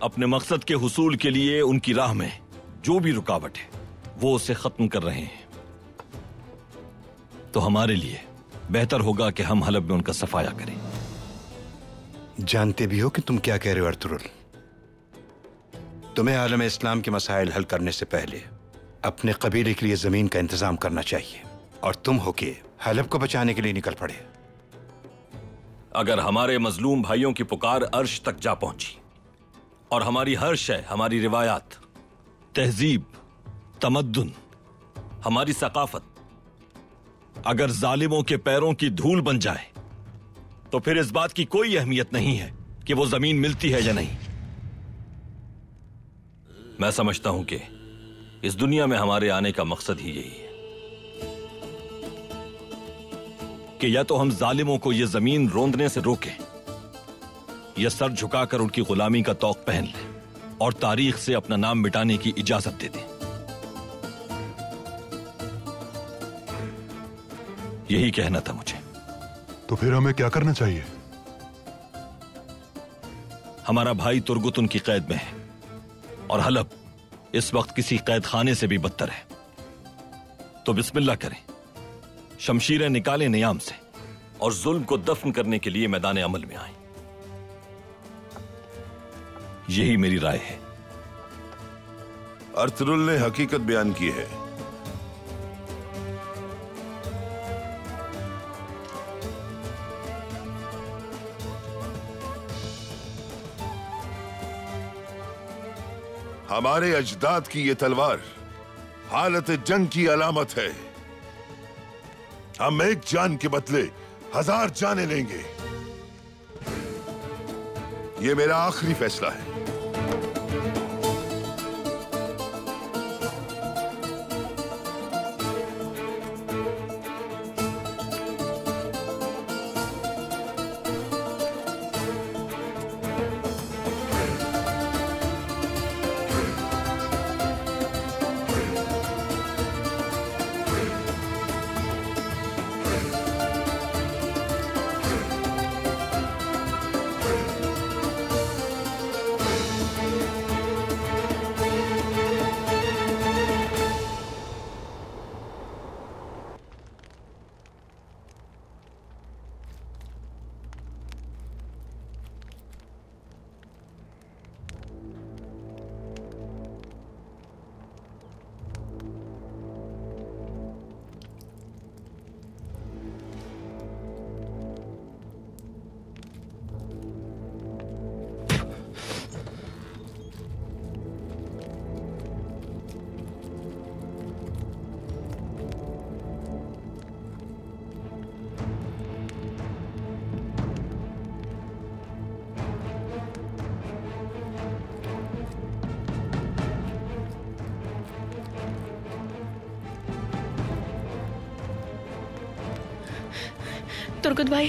अपने मकसद के हुसूल के लिए उनकी राह में जो भी रुकावट है वो उसे खत्म कर रहे हैं। तो हमारे लिए बेहतर होगा कि हम हलब में उनका सफाया करें। जानते भी हो कि तुम क्या कह रहे हो अर्तुरुल? तुम्हें आलम इस्लाम के मसाइल हल करने से पहले अपने कबीले के लिए जमीन का इंतजाम करना चाहिए, और तुम होके हलब को बचाने के लिए निकल पड़े। अगर हमारे मजलूम भाइयों की पुकार अर्श तक जा पहुंची और हमारी हर शय, हमारी रिवायात, तहजीब, तमद्दुन, हमारी सकाफत अगर जालिमों के पैरों की धूल बन जाए तो फिर इस बात की कोई अहमियत नहीं है कि वो जमीन मिलती है या नहीं। मैं समझता हूं कि इस दुनिया में हमारे आने का मकसद ही यही है कि या तो हम जालिमों को यह जमीन रोंदने से रोकें या सर झुकाकर उनकी गुलामी का तौक पहन लें और तारीख से अपना नाम मिटाने की इजाजत दे दें। यही कहना था मुझे। तो फिर हमें क्या करना चाहिए? हमारा भाई तुर्गुत उनकी कैद में है और हलब इस वक्त किसी कैद खाने से भी बदतर है। तो बिस्मिल्लाह करें, शमशीरें निकालें नियाम से और जुल्म को दफन करने के लिए मैदान अमल में आए। यही मेरी राय है। अर्तुरुल ने हकीकत बयान की है। हमारे अजदाद की ये तलवार हालत जंग की अलामत है। हम एक जान के बदले 1000 जानें लेंगे। ये मेरा आखिरी फैसला है। तुर्गत भाई,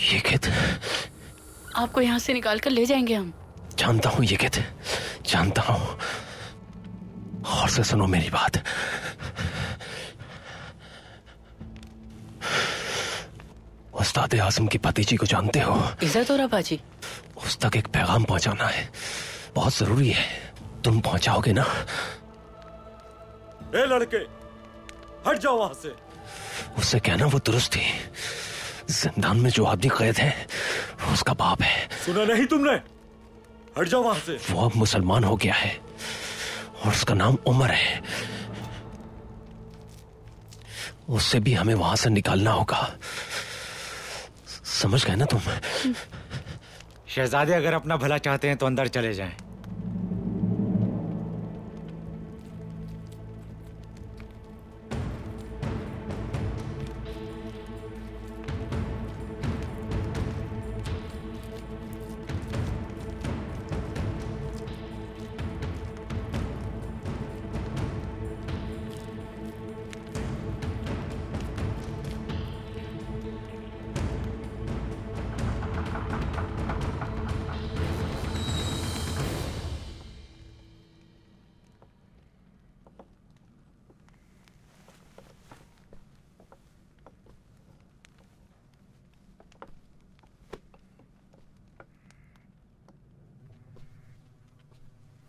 ये खेत आपको यहाँ से निकाल कर ले जाएंगे हम। जानता हूँ ये खेत, जानता हूँ। और से सुनो मेरी बात। उस्ताद आजम की भतीजी को जानते हो? इज्जत हो रहा बाजी। उस तक एक पैगाम पहुंचाना है, बहुत जरूरी है। तुम पहुंचाओगे ना? ए लड़के, हट जाओ वहां से। उससे कहना वो दुरुस्त थी। जिंदान में जो आदमी कैद है वो उसका बाप है। सुना नहीं तुमने? हट जाओ वहां से। वो अब मुसलमान हो गया है और उसका नाम उमर है। उससे भी हमें वहां से निकालना होगा। समझ गए ना तुम? शहजादे अगर अपना भला चाहते हैं तो अंदर चले जाएं।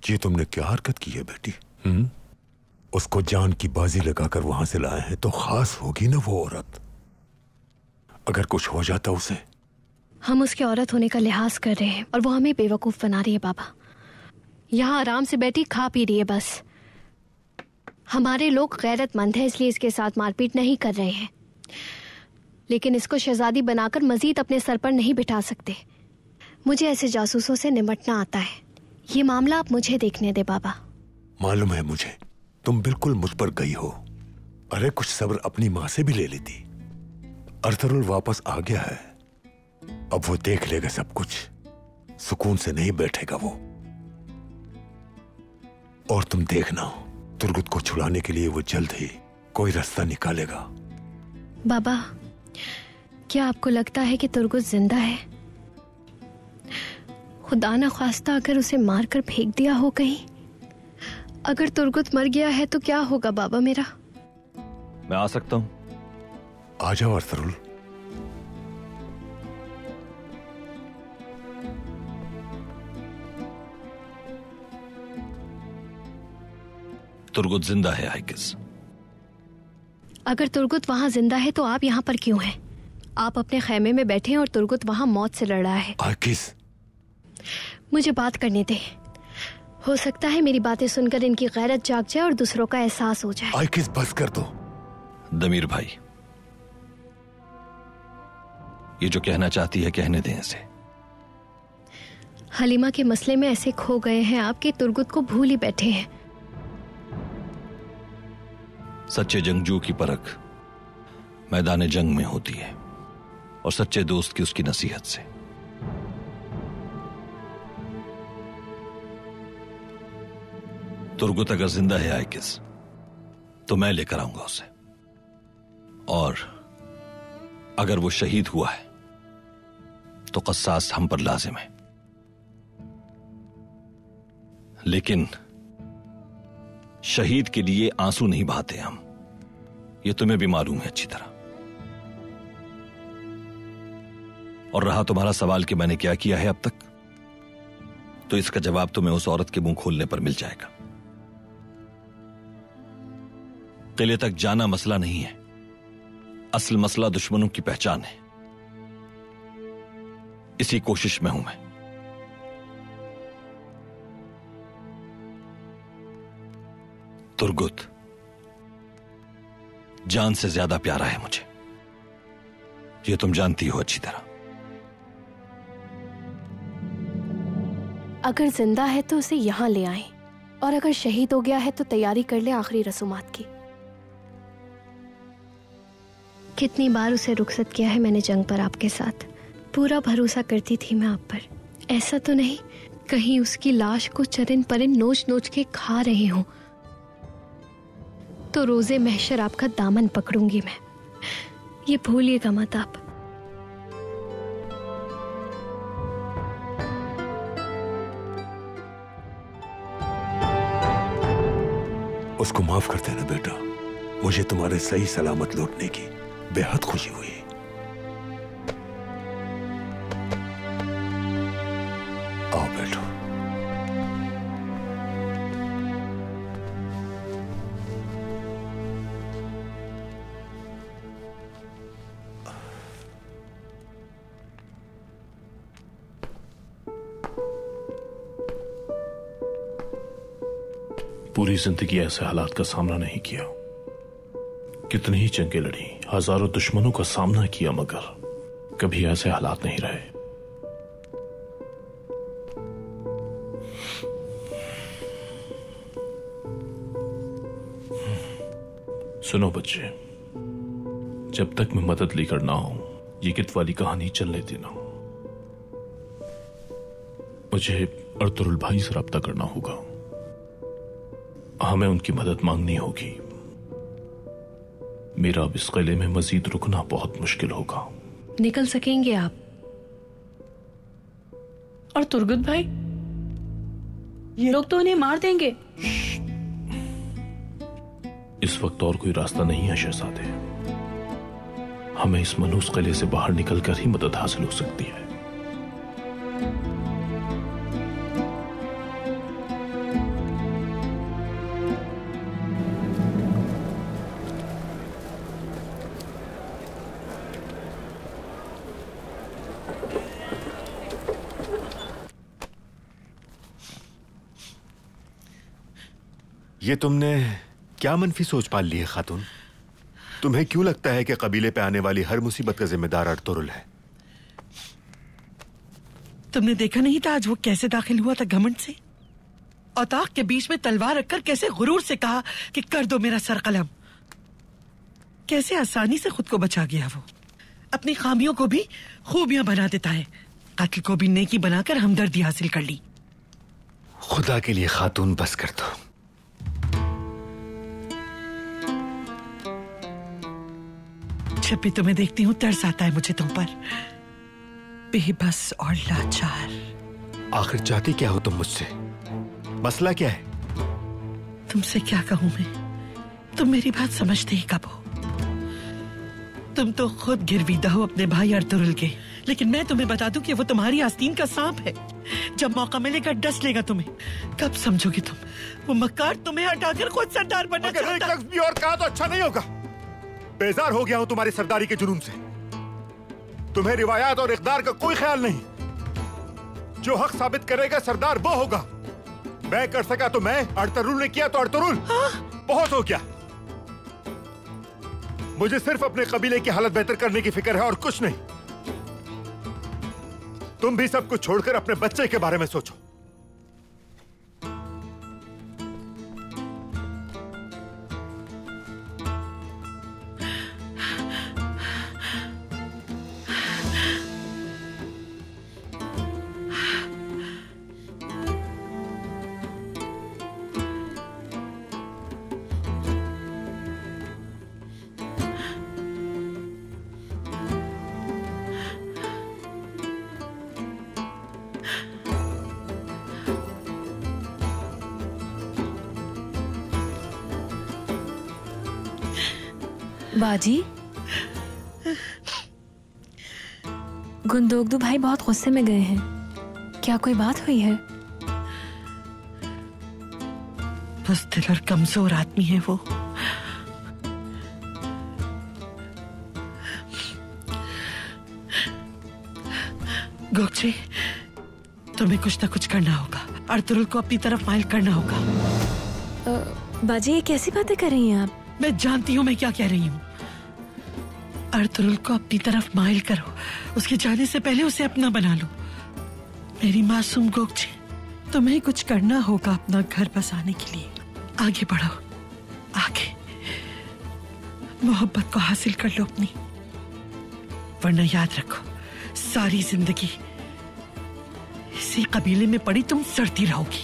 ये तुमने क्या हरकत की है बेटी? उसको जान की बाजी लगाकर वहां से लाए हैं तो खास होगी ना वो औरत। अगर कुछ हो जाता उसे। हम उसके औरत होने का लिहाज कर रहे हैं और वो हमें बेवकूफ बना रही है बाबा। यहाँ आराम से बैठी खा पी रही है बस। हमारे लोग गैरतमंद हैं इसलिए इसके साथ मारपीट नहीं कर रहे हैं, लेकिन इसको शहजादी बनाकर मजीद अपने सर पर नहीं बिठा सकते। मुझे ऐसे जासूसों से निपटना आता है। ये मामला आप मुझे देखने दे बाबा। मालूम है मुझे, तुम बिल्कुल मुझ पर गई हो। अरे कुछ सब्र अपनी माँ से भी ले लेती। अरतरुल वापस आ गया है, अब वो देख लेगा सब कुछ। सुकून से नहीं बैठेगा वो। और तुम देखना, तुर्गत को छुड़ाने के लिए वो जल्द ही कोई रास्ता निकालेगा। बाबा, क्या आपको लगता है कि तुर्गत जिंदा है? खुदा न ख्वास्ता अगर उसे मारकर फेंक दिया हो कहीं। अगर तुर्गत मर गया है तो क्या होगा बाबा मेरा? मैं आ सकता हूं? आ जाओ अरतरुल। तुर्गत जिंदा है आइकिस। अगर तुर्गत वहां जिंदा है तो आप यहाँ पर क्यों हैं? आप अपने खैमे में बैठे हैं और तुर्गत वहां मौत से लड़ रहा है। आइकिस, मुझे बात करने दे। हो सकता है मेरी बातें सुनकर इनकी गैरत जाग जाए और दूसरों का एहसास हो जाए। आइकिस बस कर दो। दमीर भाई, ये जो कहना चाहती है कहने दें इसे। हलीमा के मसले में ऐसे खो गए हैं आपके तुर्गुत को भूल ही बैठे हैं। सच्चे जंगजू की परख मैदान जंग में होती है और सच्चे दोस्त की उसकी नसीहत से। तुर्गुत अगर जिंदा है आइकिस, तो मैं लेकर आऊंगा उसे, और अगर वो शहीद हुआ है तो कसास हम पर लाजिम है। लेकिन शहीद के लिए आंसू नहीं बहाते हम, ये तुम्हें भी मालूम है अच्छी तरह। और रहा तुम्हारा सवाल कि मैंने क्या किया है अब तक, तो इसका जवाब तुम्हें उस औरत के मुंह खोलने पर मिल जाएगा। किले तक जाना मसला नहीं है, असल मसला दुश्मनों की पहचान है। इसी कोशिश में हूं मैं। तुर्गुत जान से ज्यादा प्यारा है मुझे, ये तुम जानती हो अच्छी तरह। अगर जिंदा है तो उसे यहां ले आएं, और अगर शहीद हो गया है तो तैयारी कर ले आखिरी रसूमात की। कितनी बार उसे रुखसत किया है मैंने जंग पर आपके साथ। पूरा भरोसा करती थी मैं आप पर। ऐसा तो नहीं कहीं उसकी लाश को चरिन परिन नोच नोच के खा रहे हों, तो रोजे महशर आपका दामन पकड़ूंगी मैं। ये भूलिएगा मत आप। उसको माफ कर देना बेटा, मुझे तुम्हारे सही सलामत लौटने की बेहद खुशी हुई। आओ बैठो। पूरी जिंदगी ऐसे हालात का सामना नहीं किया। कितनी ही जंगें लड़ी, हजारों दुश्मनों का सामना किया, मगर कभी ऐसे हालात नहीं रहे। सुनो बच्चे, जब तक मैं मदद लेकर ना हूं, ये कित वाली कहानी चलने देना। मुझे अर्तुरुल भाई से रब्ता करना होगा। हमें उनकी मदद मांगनी होगी। मेरा अब इस किले में मजीद रुकना बहुत मुश्किल होगा। निकल सकेंगे आप? और तुर्गुत भाई, ये लोग तो उन्हें मार देंगे। इस वक्त और कोई रास्ता नहीं है शहजादे। हमें इस मनूस किले से बाहर निकलकर ही मदद हासिल हो सकती है। ये तुमने क्या मनफी सोच पाल ली है खातून? तुम्हें क्यों लगता है कि कबीले पे आने वाली हर मुसीबत का जिम्मेदार अर्तुरुल है? तुमने देखा नहीं था आज वो कैसे दाखिल हुआ था घमंड से? औताक के बीच में तलवार रखकर कैसे गुरूर से कहा कि कर दो मेरा सर कलम। कैसे आसानी से खुद को बचा गया वो। अपनी खामियों को भी खूबियां बना देता है। कातिल को भी नेकी बनाकर हमदर्दी हासिल कर ली। खुदा के लिए खातून बस कर दो। जब भी तुम्हें देखती हूँ तरस आता है मुझे तुम पर, बेबस और लाचार। आखिर चाहती क्या हो तुम मुझसे? मसला क्या है? तुमसे क्या कहूं मैं? तुम मेरी बात समझते ही कब हो? तुम तो खुद गिरवीदा हो अपने भाई अर्तुरुल के, लेकिन मैं तुम्हें बता दूं कि वो तुम्हारी आस्तीन का सांप है। जब मौका मिलेगा डस लेगा तुम्हें। कब समझोगे तुम? वो मक्कार तुम्हें हटाकर खुद सरदार बनना चाहता है। एक लफ्ज़ भी और कहा तो अच्छा नहीं होगा। बेजार हो गया हूं तुम्हारी सरदारी के जुनून से। तुम्हें रिवायात और इक़दार का कोई ख्याल नहीं। जो हक साबित करेगा सरदार वो होगा। मैं कर सका तो मैं, अर्तुरुल ने किया तो अर्तुरुल। बहुत हो गया। मुझे सिर्फ अपने कबीले की हालत बेहतर करने की फिक्र है और कुछ नहीं। तुम भी सब कुछ छोड़कर अपने बच्चे के बारे में सोचो। बाजी, गुंदोगदू भाई बहुत गुस्से में गए हैं। क्या कोई बात हुई है? बुज़दिल और कमजोर आदमी है वो। गोगचे, तुम्हें कुछ ना कुछ करना होगा। अर्तुरुल को अपनी तरफ माइल करना होगा। बाजी, ये कैसी बातें कर रही हैं आप? मैं जानती हूँ मैं क्या कह रही हूँ। अर्तुरुल को अपनी तरफ माइल करो। उसके जाने से पहले उसे अपना बना लो। मेरी मासूम गोगचे, तुम्हें कुछ करना होगा अपना घर बसाने के लिए। आगे बढ़ो, आगे। मोहब्बत को हासिल कर लो अपनी, वरना याद रखो सारी जिंदगी इसी कबीले में पड़ी तुम सड़ती रहोगी।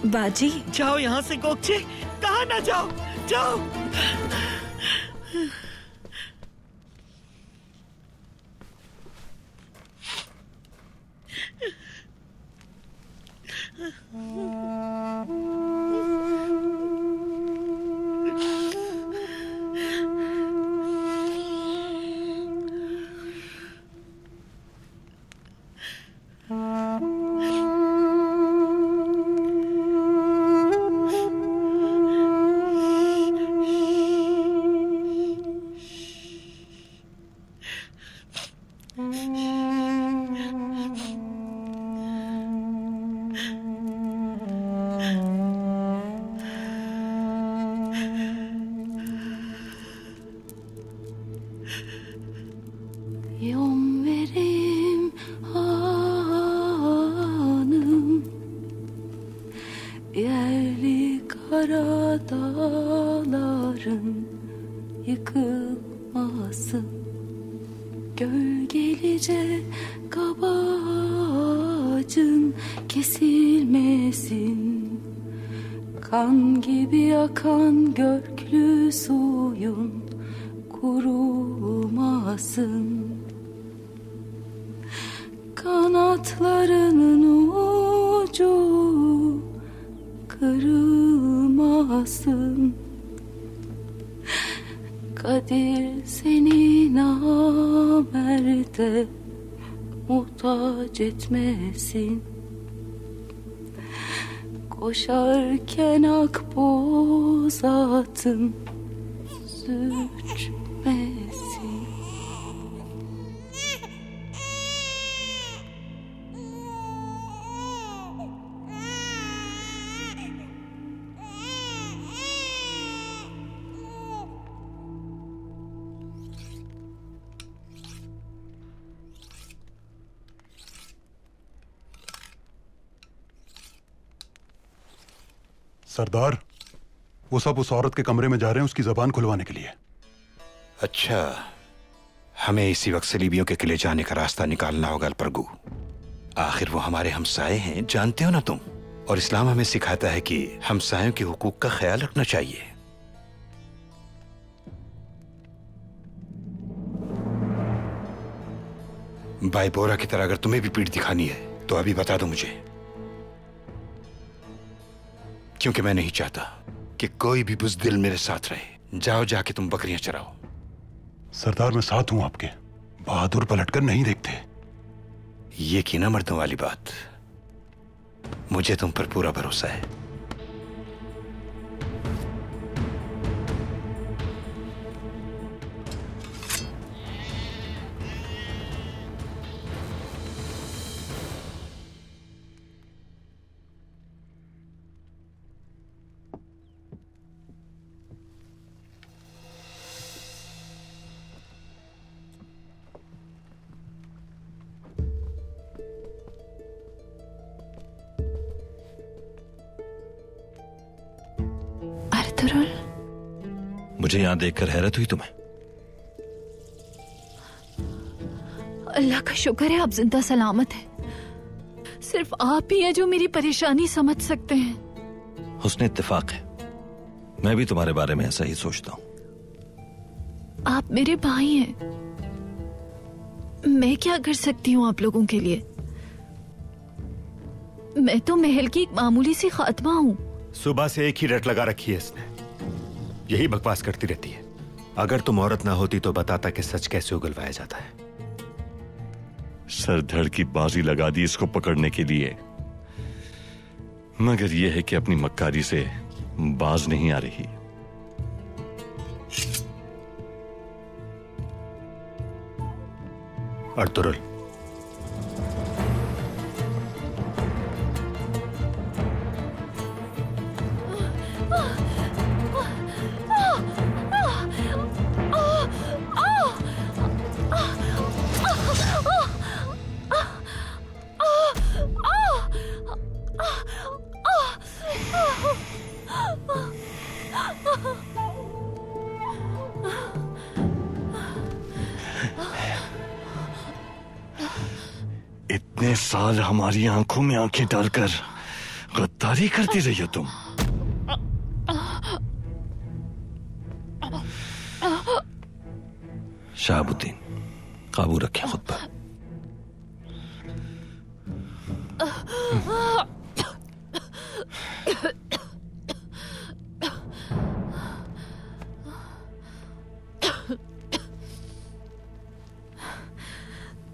बाजी, जाओ यहाँ से गोगचे, कहाँ ना जाओ, जाओ। Kan gibi akan göklü suyun kurumasın. Kanatlarının ucu kırılmasın. Kadir seni namerde muhtaç etmesin. Koşarken akboz atın sürçmesin. सरदार, वो सब उस औरत के कमरे में जा रहे हैं उसकी जबान खुलवाने के लिए। अच्छा, हमें इसी वक्त सलीबियों के किले जाने का रास्ता निकालना होगा अल्परगू। आखिर वो हमारे हमसाए हैं, जानते हो ना तुम। और इस्लाम हमें सिखाता है कि हमसायों के हुकूक का ख्याल रखना चाहिए। भाई बोरा की तरह अगर तुम्हें भी पीठ दिखानी है तो अभी बता दो मुझे, क्योंकि मैं नहीं चाहता कि कोई भी बुज़दिल मेरे साथ रहे। जाओ, जाके तुम बकरियां चराओ। सरदार, मैं साथ हूं आपके। बहादुर पलटकर नहीं देखते। ये की ना मर्दों वाली बात। मुझे तुम पर पूरा भरोसा है। मुझे यहां देखकर हैरत हुई तुम्हें? अल्लाह का शुक्र है आप जिंदा सलामत हैं। सिर्फ आप ही हैं जो मेरी परेशानी समझ सकते हैं। हुस्न इत्तेफाक है, मैं भी तुम्हारे बारे में ऐसा ही सोचता हूं। आप मेरे भाई हैं, मैं क्या कर सकती हूँ आप लोगों के लिए? मैं तो महल की एक मामूली सी खात्मा हूँ। सुबह से एक ही रट लगा रखी है इसने, यही बकवास करती रहती है। अगर तुम औरत ना होती तो बताता कि सच कैसे उगलवाया जाता है। सरधड़ की बाजी लगा दी इसको पकड़ने के लिए, मगर यह है कि अपनी मक्कारी से बाज नहीं आ रही। अर्तुरुल, इतने साल हमारी आंखों में आंखें डालकर गद्दारी करती रही हो तुम। शहाबुद्दीन, काबू रखें खुद पर।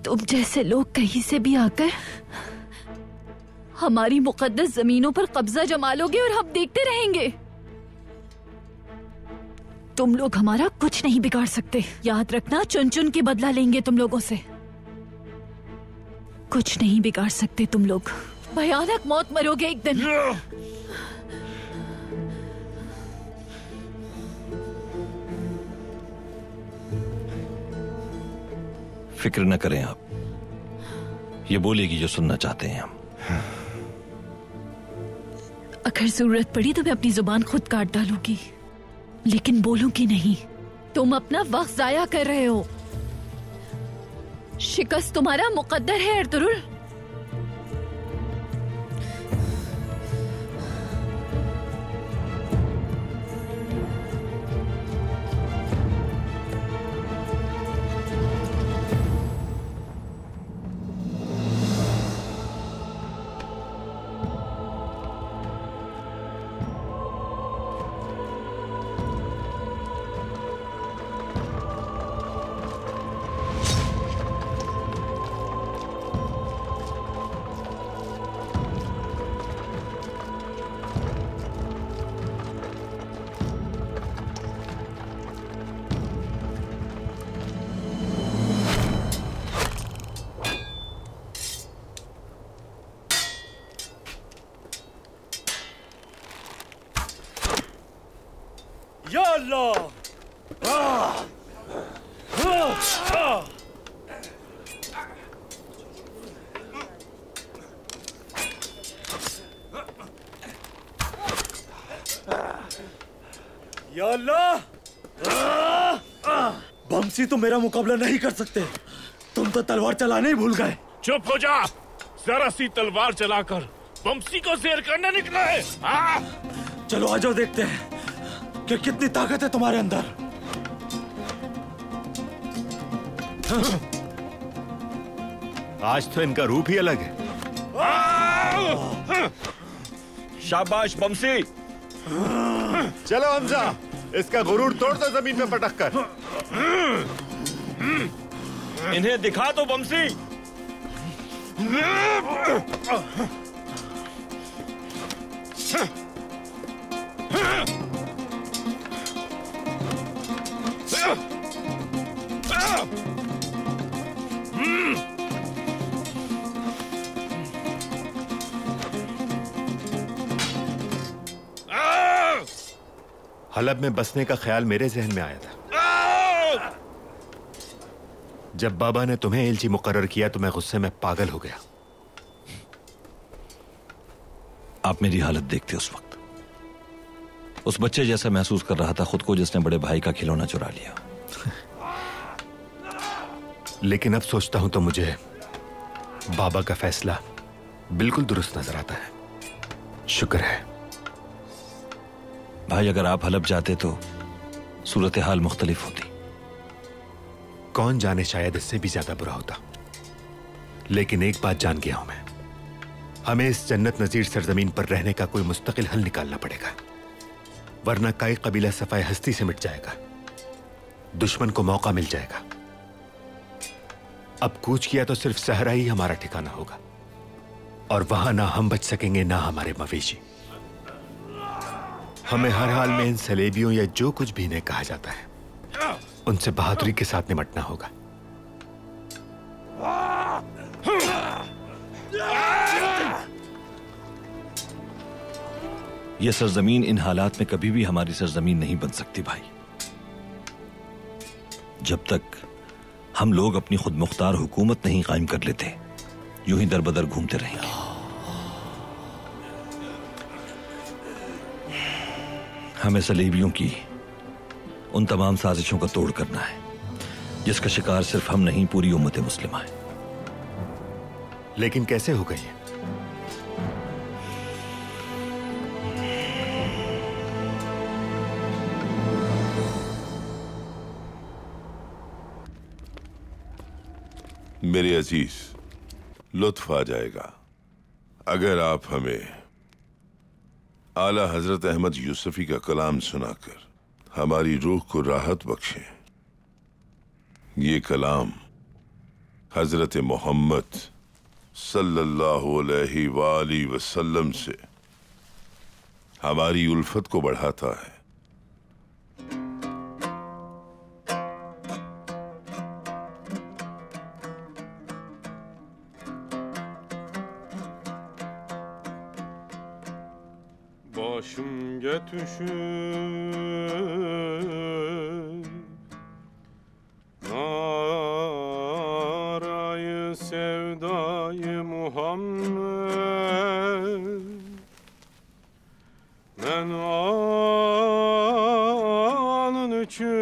तुम जैसे लोग कहीं से भी आकर हमारी मुकद्दस जमीनों पर कब्जा जमा लोगे और हम देखते रहेंगे। तुम लोग हमारा कुछ नहीं बिगाड़ सकते। याद रखना, चुन चुन के बदला लेंगे तुम लोगों से। कुछ नहीं बिगाड़ सकते तुम लोग। भयानक मौत मरोगे एक दिन। फिक्र न करें आप, ये बोलेगी जो सुनना चाहते हैं हम। अगर जरूरत पड़ी तो मैं अपनी जुबान खुद काट डालूंगी, लेकिन बोलूंगी नहीं। तुम अपना वक्त जाया कर रहे हो। शिकस्त तुम्हारा मुकद्दर है अर्तुरुल। या अल्लाह! या अल्लाह! बमसी तो मेरा मुकाबला नहीं कर सकते। तुम तो तलवार चलाने ही भूल गए। चुप हो जा। जरा सी तलवार चलाकर बमसी को शेर करने निकला है। चलो आ जाओ, देखते हैं कि कितनी ताकत है तुम्हारे अंदर। आज तो इनका रूप ही अलग है। शाबाश बमसी। चलो हमजा, इसका गुरूर तोड़ दो जमीन में पटक कर। इन्हें दिखा दो बमसी। हलब में बसने का ख्याल मेरे जहन में आया था। जब बाबा ने तुम्हें एलची मुकर्रर किया तो मैं गुस्से में पागल हो गया। आप मेरी हालत देखते उस वक्त उस बच्चे जैसा महसूस कर रहा था खुद को जिसने बड़े भाई का खिलौना चुरा लिया। लेकिन अब सोचता हूं तो मुझे बाबा का फैसला बिल्कुल दुरुस्त नजर आता है। शुक्र है भाई, अगर आप हलब जाते तो सूरत हाल मुख्तलिफ होती। कौन जाने, शायद इससे भी ज्यादा बुरा होता। लेकिन एक बात जान गया हूं मैं, हमें इस जन्नत नजीर सरजमीन पर रहने का कोई मुस्तकिल हल निकालना पड़ेगा, वरना कई कबीला सफाई हस्ती से मिट जाएगा, दुश्मन को मौका मिल जाएगा। अब कूच किया तो सिर्फ सहरा ही हमारा ठिकाना होगा, और वहां ना हम बच सकेंगे ना हमारे मवेशी। हमें हर हाल में इन सलेबियों या जो कुछ भी इन्हें कहा जाता है उनसे बहादुरी के साथ निपटना होगा। यह सरजमीन इन हालात में कभी भी हमारी सरजमीन नहीं बन सकती भाई। जब तक हम लोग अपनी खुद मुख्तार हुकूमत नहीं कायम कर लेते, यूं ही दर बदर घूमते रहेंगे। हमें सलीबियों की उन तमाम साजिशों का तोड़ करना है जिसका शिकार सिर्फ हम नहीं, पूरी उम्मत मुस्लिमा है। लेकिन कैसे होगा ये? मेरे अजीज, लुत्फ आ जाएगा अगर आप हमें आला हजरत अहमद यूसुफी का कलाम सुनाकर हमारी रूह को राहत बख्शें। ये कलाम हजरत मोहम्मद सल्लल्लाहु अलैहि वाली वसल्लम से हमारी उल्फत को बढ़ाता है। Başım getüşür narayı sevdayı Muhammed, ben anın için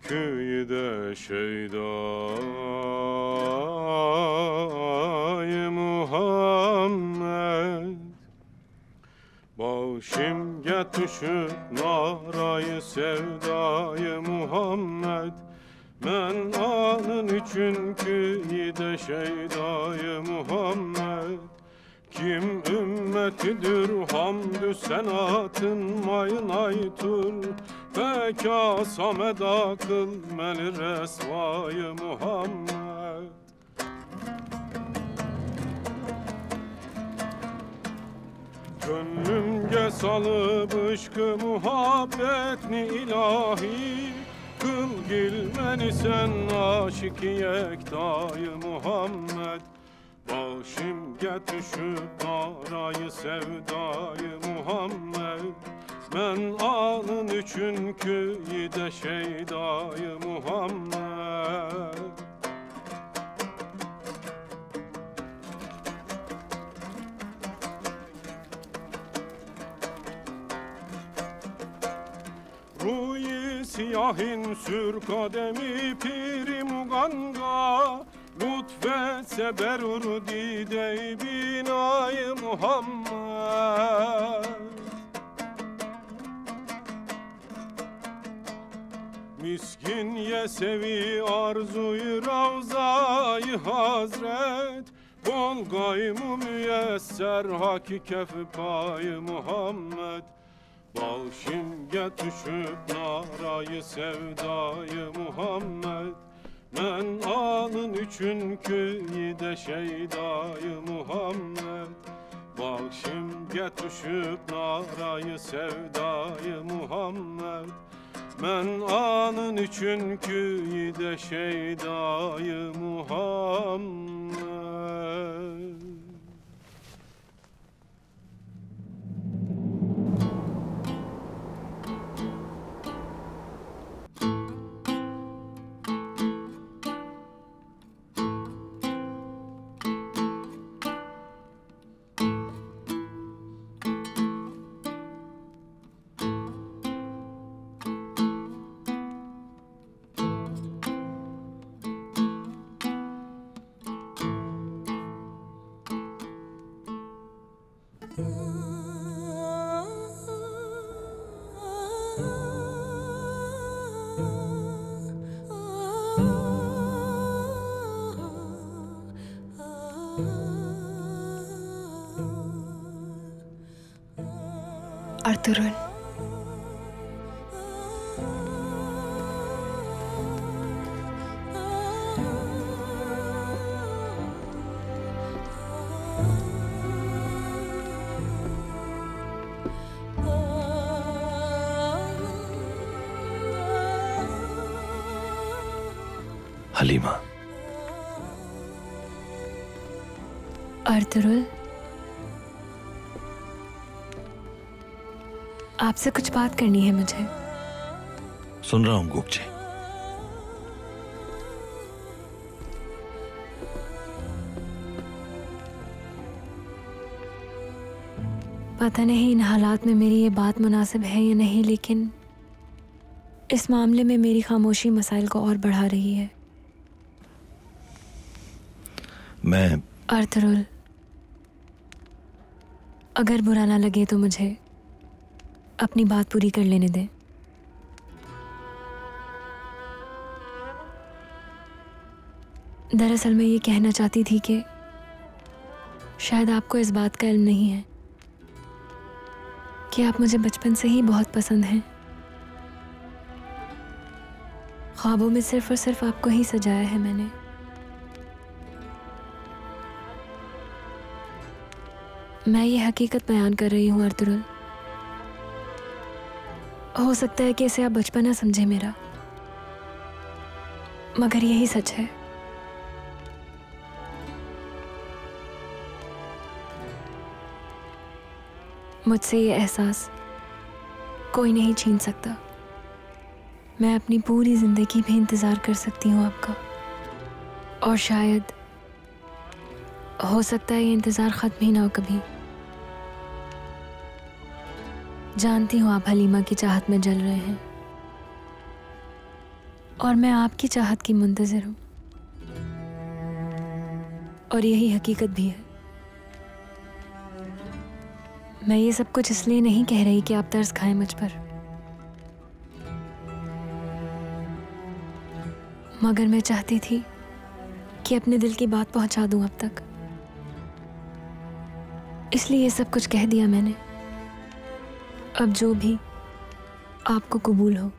köyde şeydayı Muhammed. Başım getüşür narayı sevdayı Muhammed, ben anın için köyde şeydayı Muhammed. Kim ümmetidir hamdü senatın mayın aytur, peka sameda kılmeli resvayı Muhammed. Gönlümge salıp ışkı muhabbetni ilahi, kıl gilmeni sen aşık yektayı Muhammed. Başım getüşüp narayı sevdayı Muhammed, ben anın üçün köyde şeydayı Muhammed. Ruhi siyahin sür kademi piri muganga, lütfetse berur dide-i binayı Muhammed. Miskin yesevi arzuyu ravzayı hazret, bol gaymu müyesser hakikef payı Muhammed. Başım getüşüp narayı sevdayı Muhammed, ben anın üçün köyde şeydayı Muhammed. Başım getüşüp narayı sevdayı Muhammed, ben anın üçün köyde şeydayı Muhammed. Halima. Ertugrul, आपसे कुछ बात करनी है मुझे। सुन रहा हूं गोकचे। पता नहीं इन हालात में मेरी ये बात मुनासिब है या नहीं, लेकिन इस मामले में मेरी खामोशी मसाइल को और बढ़ा रही है। मैं अर्तुरुल, अगर बुरा ना लगे तो मुझे अपनी बात पूरी कर लेने दें। दरअसल मैं ये कहना चाहती थी कि शायद आपको इस बात का इल्म नहीं है कि आप मुझे बचपन से ही बहुत पसंद हैं। ख्वाबों में सिर्फ और सिर्फ आपको ही सजाया है मैंने। मैं ये हकीकत बयान कर रही हूँ अर्तुरुल। हो सकता है कि इसे आप बचपना समझे मेरा, मगर यही सच है। मुझसे ये एहसास कोई नहीं छीन सकता। मैं अपनी पूरी जिंदगी भी इंतजार कर सकती हूँ आपका, और शायद हो सकता है ये इंतजार खत्म ही ना हो कभी। जानती हूँ आप हलीमा की चाहत में जल रहे हैं, और मैं आपकी चाहत की मुंतज़िर हूँ, और यही हकीकत भी है। मैं ये सब कुछ इसलिए नहीं कह रही कि आप तरस खाएं मुझ पर, मगर मैं चाहती थी कि अपने दिल की बात पहुंचा दूं अब तक, इसलिए ये सब कुछ कह दिया मैंने। अब जो भी आपको कबूल हो।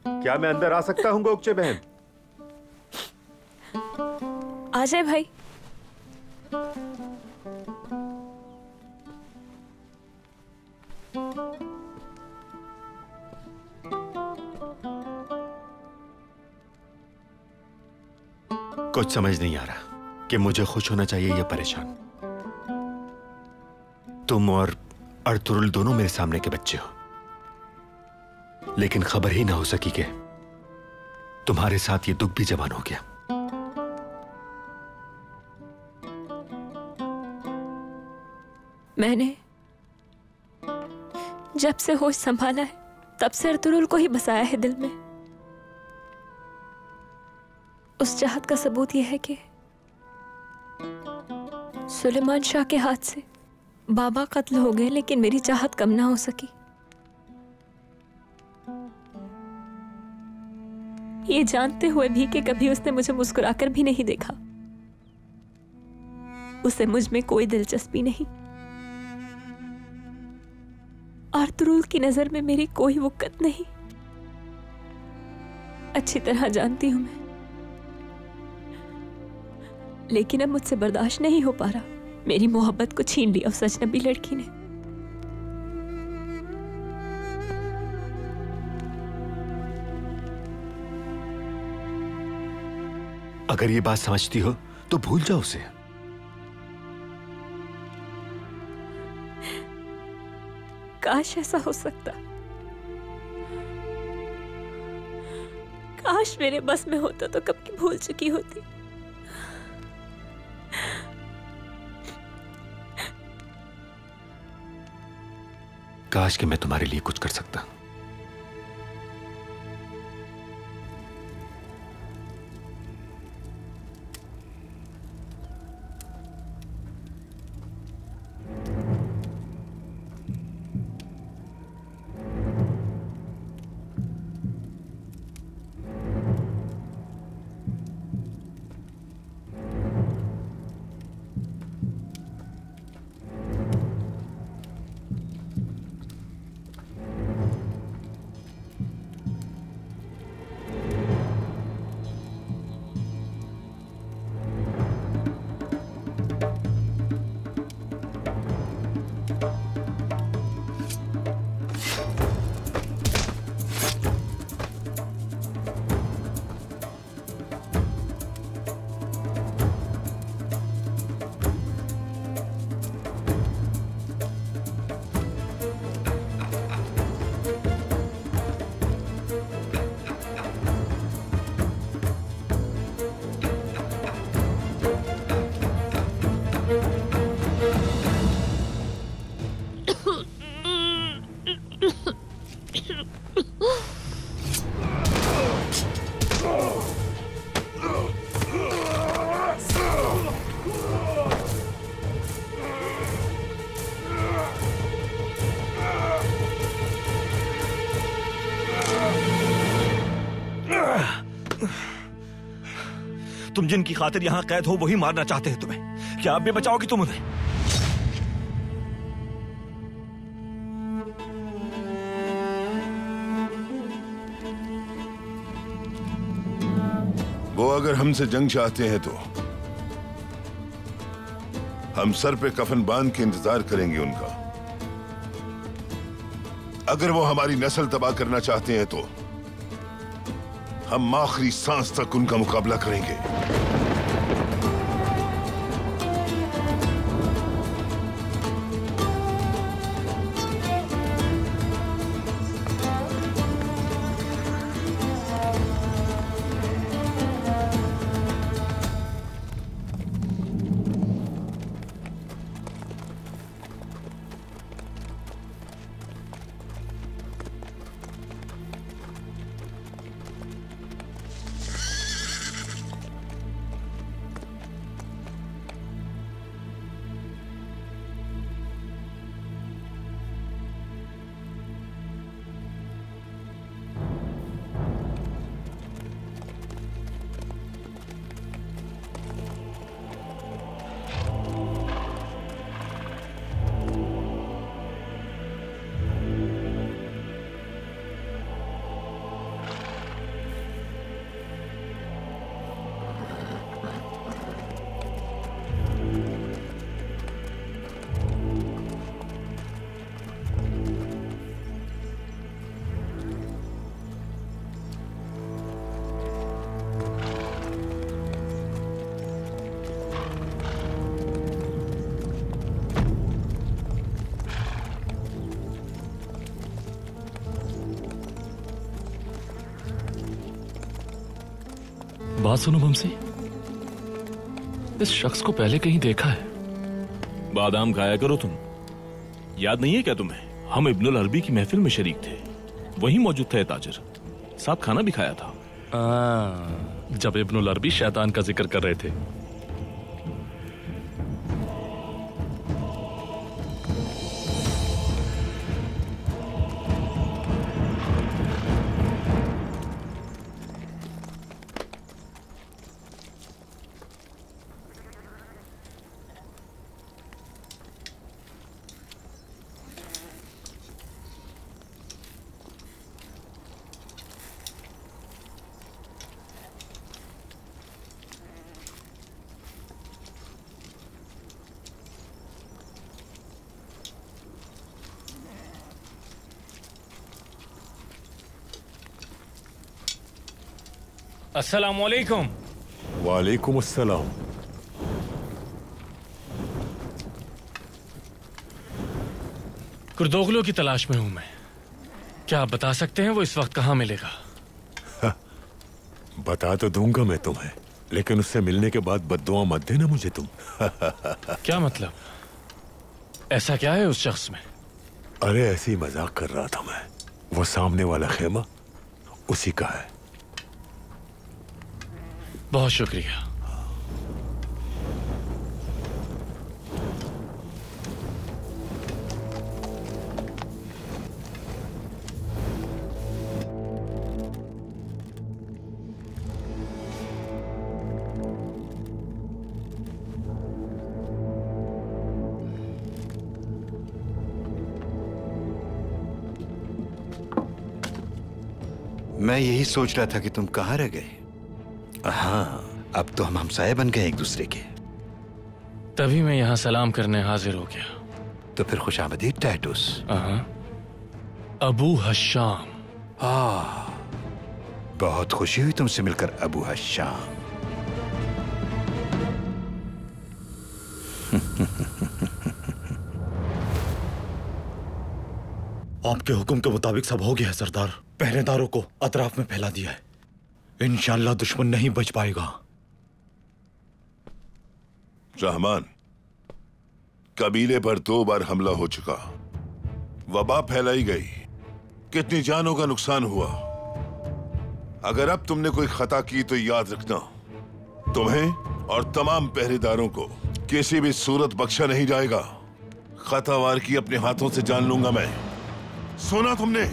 क्या मैं अंदर आ सकता हूँ गोकचे बहन? आ जाए भाई। कुछ समझ नहीं आ रहा कि मुझे खुश होना चाहिए या परेशान। तुम और अर्तुरुल दोनों मेरे सामने के बच्चे हो, लेकिन खबर ही ना हो सकी कि तुम्हारे साथ ये दुख भी जवान हो गया। मैंने जब से होश संभाला है तब से अर्तुरुल को ही बसाया है दिल में। उस चाहत का सबूत यह है कि सुलेमान शाह के हाथ से बाबा कत्ल हो गए, लेकिन मेरी चाहत कम ना हो सकी। ये जानते हुए भी कि कभी उसने मुझे मुस्कुराकर भी नहीं देखा। उसे मुझ में कोई दिलचस्पी नहीं। अर्तुरुल की नजर में मेरी कोई वक़्त नहीं। अच्छी तरह जानती हूं मैं, लेकिन अब मुझसे बर्दाश्त नहीं हो पा रहा। मेरी मोहब्बत को छीन लिया उस अजनबी लड़की ने। अगर ये बात समझती हो तो भूल जाओ उसे। काश ऐसा हो सकता, काश मेरे बस में होता तो कब की भूल चुकी होती। काश कि मैं तुम्हारे लिए कुछ कर सकता। तुम जिनकी खातिर यहां कैद हो वही मारना चाहते हैं तुम्हें। क्या आप भी बचाओगी तुम उन्हें? वो अगर हमसे जंग चाहते हैं तो हम सर पे कफन बांध के इंतजार करेंगे उनका। अगर वो हमारी नस्ल तबाह करना चाहते हैं तो हम आखिरी सांस तक उनका मुकाबला करेंगे। बात सुनो बमसी, इस शख्स को पहले कहीं देखा है। बादाम खाया करो तुम। याद नहीं है क्या तुम्हें? हम इब्नुल अरबी की महफिल में शरीक थे, वहीं मौजूद थे ताजिर, साथ खाना भी खाया था। जब इब्नुल अरबी शैतान का जिक्र कर रहे थे। अस्सलाम वालेकुम। वालेकुम अस्सलाम। कुर्दोगलो की तलाश में हूं मैं। क्या आप बता सकते हैं वो इस वक्त कहां मिलेगा? बता तो दूंगा मैं तुम्हें, लेकिन उससे मिलने के बाद बद्दुआ मत देना मुझे तुम। क्या मतलब? ऐसा क्या है उस शख्स में? अरे ऐसे ही मजाक कर रहा था मैं। वो सामने वाला खेमा उसी का है। बहुत शुक्रिया। मैं यही सोच रहा था कि तुम कहां रह गए। हाँ, अब तो हम हमसाये बन गए एक दूसरे के। तभी मैं यहाँ सलाम करने हाजिर हो गया। तो फिर खुशामदीद टाइटुस। अबू हश्शाम। बहुत खुशी हुई तुमसे मिलकर अबू हश्शाम। आपके हुक्म के मुताबिक सब हो गया है सरदार। पहरेदारों को अतराफ में फैला दिया है। इंशाअल्लाह दुश्मन नहीं बच पाएगा। रहमान, कबीले पर 2 बार हमला हो चुका, वबा फैलाई गई, कितनी जानों का नुकसान हुआ। अगर अब तुमने कोई खता की तो याद रखना, तुम्हें और तमाम पहरेदारों को किसी भी सूरत बख्शा नहीं जाएगा। खतावार की अपने हाथों से जान लूंगा मैं। सुना तुमने?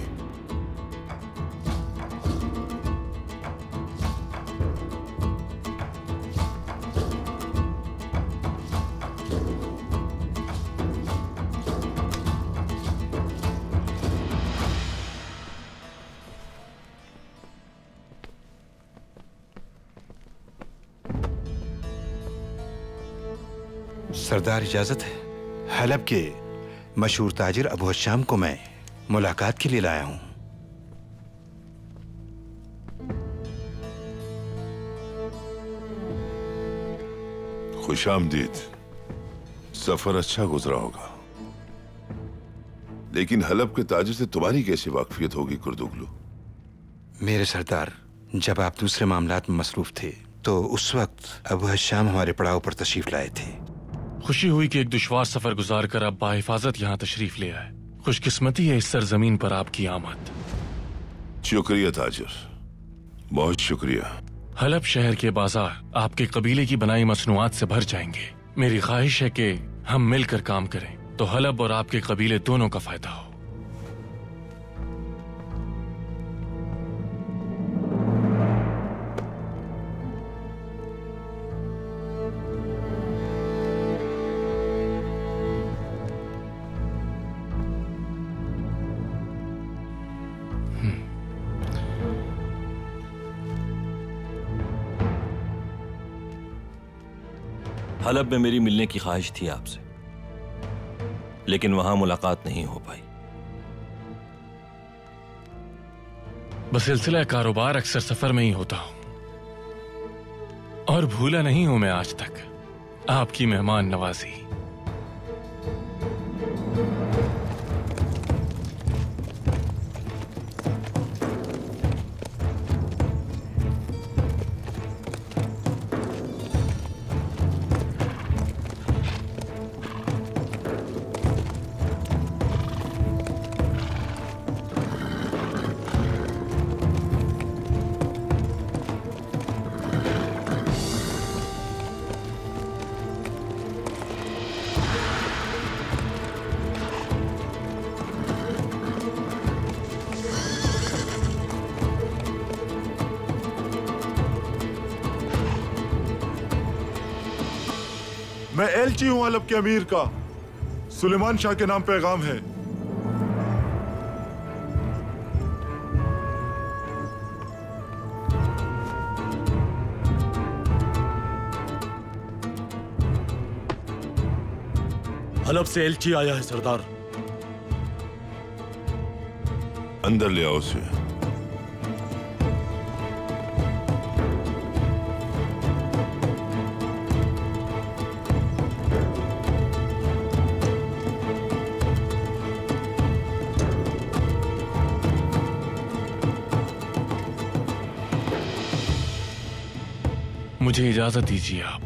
सरदार इजाजत है? हलब के मशहूर ताजिर अबू हश्शाम को मैं मुलाकात के लिए लाया हूं। खुशामदीद। सफर अच्छा गुजरा होगा, लेकिन हलब के ताजिर से तुम्हारी कैसी वाकफियत होगी कुर्दुगलू? मेरे सरदार, जब आप दूसरे मामलात में मसरूफ थे तो उस वक्त अबू हश्शाम हमारे पड़ाव पर तशरीफ लाए थे। खुशी हुई कि एक दुश्वार सफर गुजार कर अब बाहिफाजत यहाँ तशरीफ ले आए। खुशकिस्मती है इस सरजमीन पर आपकी आमद। शुक्रिया ताजिर, बहुत शुक्रिया। हलब शहर के बाजार आपके कबीले की बनाई मसनूआत से भर जाएंगे। मेरी ख्वाहिश है कि हम मिलकर काम करें तो हलब और आपके कबीले दोनों का फायदा हो। हलब में मेरी मिलने की ख्वाहिश थी आपसे, लेकिन वहां मुलाकात नहीं हो पाई। बसिलसिला कारोबार अक्सर सफर में ही होता हूं, और भूला नहीं हूं मैं आज तक आपकी मेहमान नवाजी। मैं एलची हूं हलब के अमीर का। सुलेमान शाह के नाम पैगाम है। हलब से एलची आया है सरदार। अंदर ले आओ उसे। मुझे इजाजत दीजिए आप।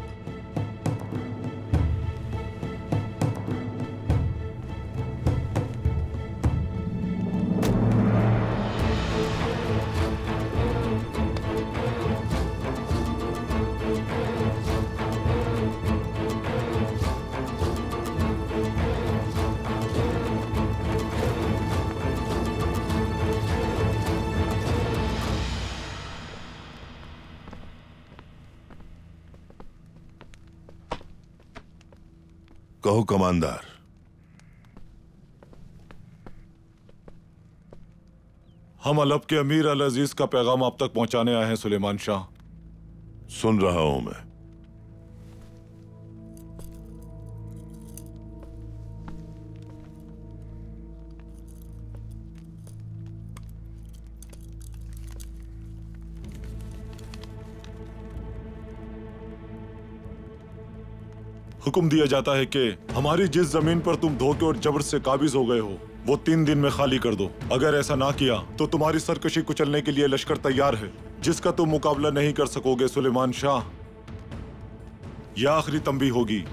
कहो कमांडर। हम अलब के अमीर अल अजीज का पैगाम आप तक पहुंचाने आए हैं सुलेमान शाह। सुन रहा हूं मैं। हुक्म दिया जाता है कि हमारी जिस जमीन पर तुम धोखे और जबर से काबिज हो गए हो वो 3 दिन में खाली कर दो। अगर ऐसा ना किया तो तुम्हारी सरकशी कुचलने के लिए लश्कर तैयार है, जिसका तुम मुकाबला नहीं कर सकोगे सुलेमान शाह। यह आखिरी तंबीह होगी।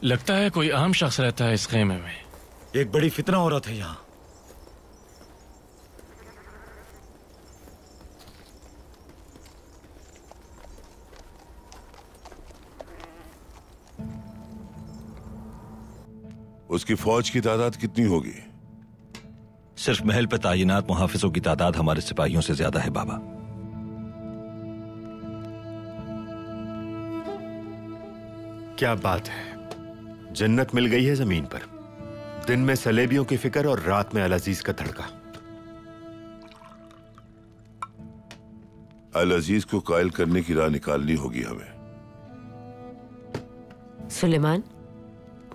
लगता है कोई आम शख्स रहता है इस खेमे में। एक बड़ी फितना औरत है यहाँ। उसकी फौज की तादाद कितनी होगी? सिर्फ महल पे तैनात मुहाफिजों की तादाद हमारे सिपाहियों से ज्यादा है बाबा। क्या बात है, जन्नत मिल गई है जमीन पर। दिन में सलेबियों की फिक्र और रात में अल अजीज का धड़का। अल अजीज को कायल करने की राह निकालनी होगी हमें। सुलेमान,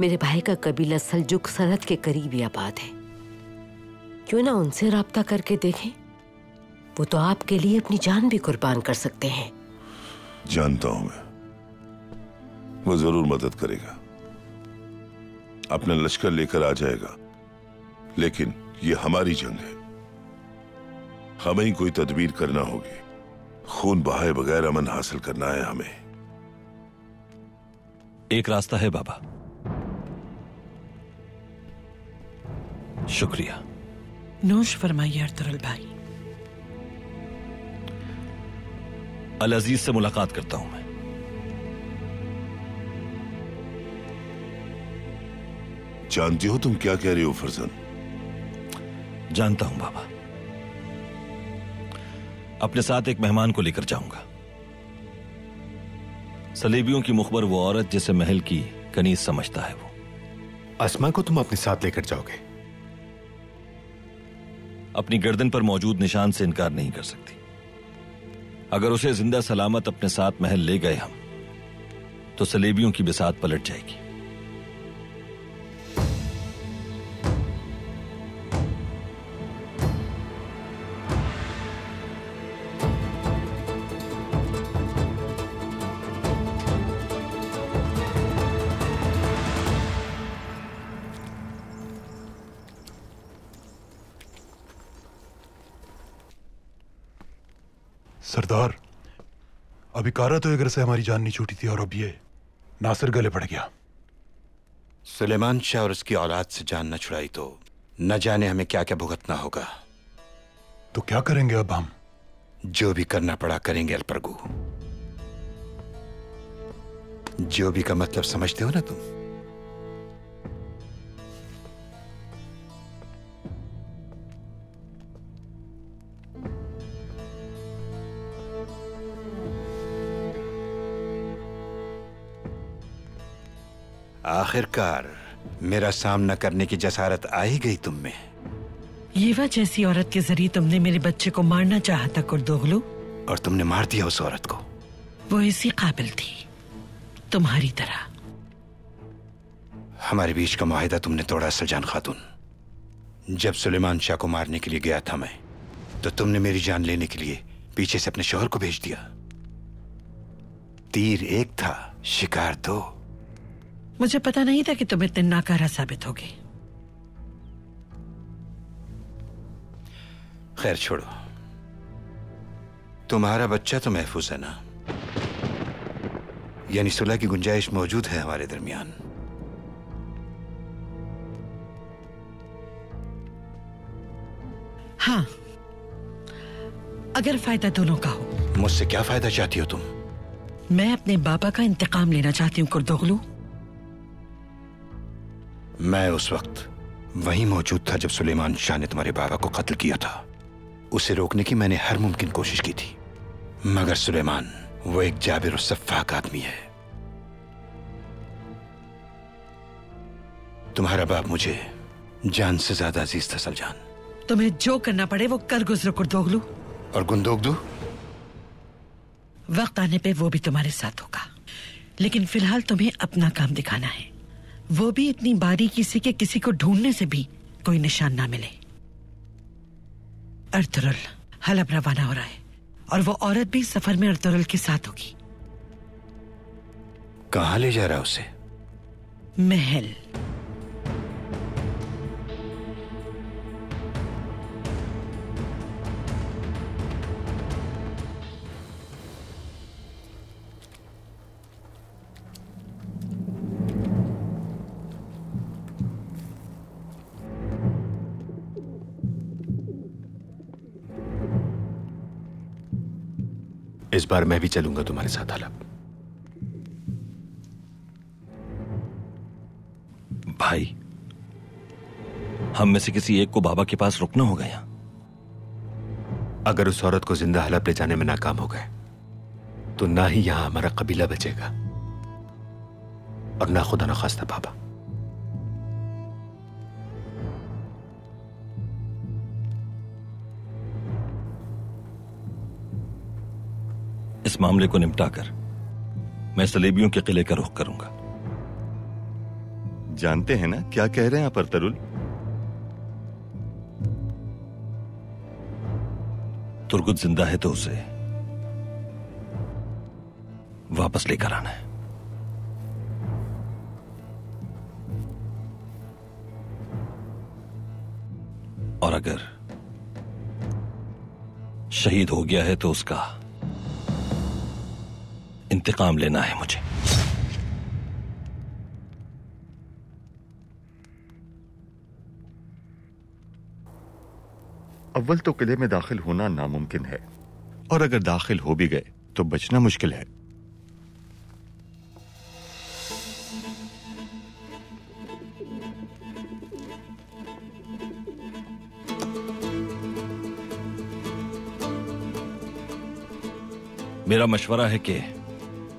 मेरे भाई का कबीला सल्जुक सरहद के करीब आबाद है। क्यों ना उनसे राब्ता करके देखें? वो तो आपके लिए अपनी जान भी कुर्बान कर सकते हैं। जानता हूं मैं, वो जरूर मदद करेगा, अपना लश्कर लेकर आ जाएगा। लेकिन ये हमारी जंग है, हमें ही कोई तदबीर करना होगी। खून बहाए बगैर अमन हासिल करना है हमें। एक रास्ता है बाबा। शुक्रिया। नोश फरमाइए अर्तुगरुल भाई। अल अजीज से मुलाकात करता हूं मैं। जानती हो तुम क्या कह रही हो फरजन? जानता हूं बाबा। अपने साथ एक मेहमान को लेकर जाऊंगा। सलेबियों की मुखबर वो औरत जिसे महल की कनीज समझता है वो। अस्मा को तुम अपने साथ लेकर जाओगे? अपनी गर्दन पर मौजूद निशान से इनकार नहीं कर सकती। अगर उसे जिंदा सलामत अपने साथ महल ले गए हम, तो सलेबियों की बिसात पलट जाएगी। सरदार, अभी कारा तो अगर से हमारी जान नहीं छूटी थी और अब ये नासिर गले पड़ गया। सुलेमान शाह और उसकी औलाद से जान न छुड़ाई तो न जाने हमें क्या क्या भुगतना होगा। तो क्या करेंगे अब हम? जो भी करना पड़ा करेंगे अलप्रगु। जो भी का मतलब समझते हो ना तुम? आखिरकार मेरा सामना करने की जसारत आ ही गई तुम में। ये वह जैसी औरत के जरिए तुमने मेरे बच्चे को मारना चाहा था कुर्दोगलू, और तुमने मार दिया उस औरत को। वो इसी काबिल थी तुम्हारी तरह। हमारे बीच का मुआहिदा तुमने तोड़ा सलजान खातून। जब सुलेमान शाह को मारने के लिए गया था मैं, तो तुमने मेरी जान लेने के लिए पीछे से अपने शौहर को भेज दिया। तीर एक था, शिकार दो। मुझे पता नहीं था कि तुम इतने नाकारा साबित होगे। खैर छोड़ो, तुम्हारा बच्चा तो महफूज है ना? यानी सुलह की गुंजाइश मौजूद है हमारे दरमियान। हाँ, अगर फायदा दोनों का हो। मुझसे क्या फायदा चाहती हो तुम? मैं अपने बाबा का इंतकाम लेना चाहती हूँ कुर्दोगलू। मैं उस वक्त वहीं मौजूद था जब सुलेमान शाह ने तुम्हारे बाबा को कत्ल किया था। उसे रोकने की मैंने हर मुमकिन कोशिश की थी, मगर सुलेमान वो एक जाबिर और सफ्फाक आदमी है। तुम्हारा बाप मुझे जान से ज्यादा अजीज था सलजान। तुम्हें जो करना पड़े वो कर गुजरो कुर्दोगलू। और गुंदोगदू? वक्त आने पे वो भी तुम्हारे साथ होगा, लेकिन फिलहाल तुम्हें अपना काम दिखाना है, वो भी इतनी बारीकी से कि किसी को ढूंढने से भी कोई निशान ना मिले। अर्तुरुल हलब रवाना हो रहा है और वो औरत भी सफर में अर्तुरुल के साथ होगी। कहां ले जा रहा उसे? महल। इस बार मैं भी चलूंगा तुम्हारे साथ हलब। भाई, हम में से किसी एक को बाबा के पास रुकना होगा यहाँ। अगर उस औरत को जिंदा हलब ले जाने में नाकाम हो गए तो ना ही यहां हमारा कबीला बचेगा और ना खुदा न खास्ता बाबा। इस मामले को निपटाकर मैं सलेबियों के किले का रुख करूंगा। जानते हैं ना क्या कह रहे हैं आप अर्तुरुल? तुर्गुत जिंदा है तो उसे वापस लेकर आना है। और अगर शहीद हो गया है तो उसका इंतकाम लेना है मुझे। अव्वल तो किले में दाखिल होना नामुमकिन है, और अगर दाखिल हो भी गए तो बचना मुश्किल है। मेरा मशवरा है कि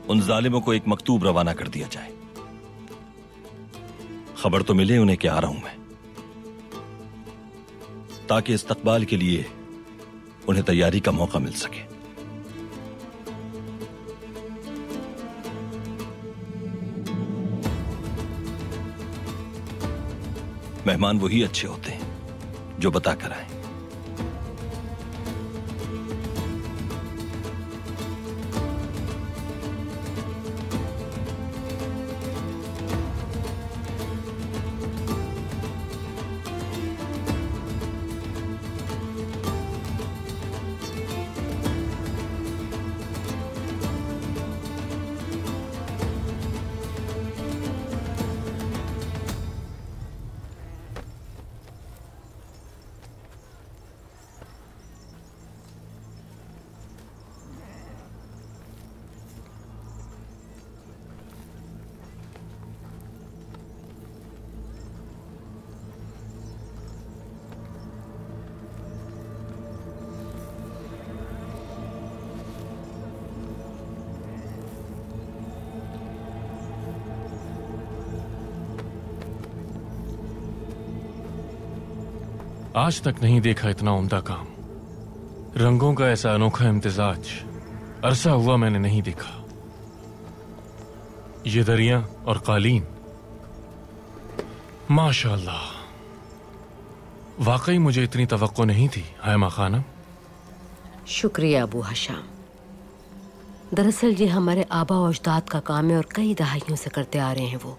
उन जालिमों को एक मकतूब रवाना कर दिया जाए। खबर तो मिले उन्हें कि आ रहा हूं मैं, ताकि इस्तकबाल के लिए उन्हें तैयारी का मौका मिल सके। मेहमान वही अच्छे होते हैं जो बता कर आए। आज तक नहीं देखा इतना उम्दा काम। रंगों का ऐसा अनोखा इम्तिजाज अरसा हुआ मैंने नहीं देखा। ये दरिया और कालीन, माशाअल्लाह, वाकई मुझे इतनी तवक्को नहीं थी। हायमा खानम। शुक्रिया अबू हशाम। दरअसल ये हमारे आबा और अजदाद का काम है और कई दहाइयों से करते आ रहे हैं वो,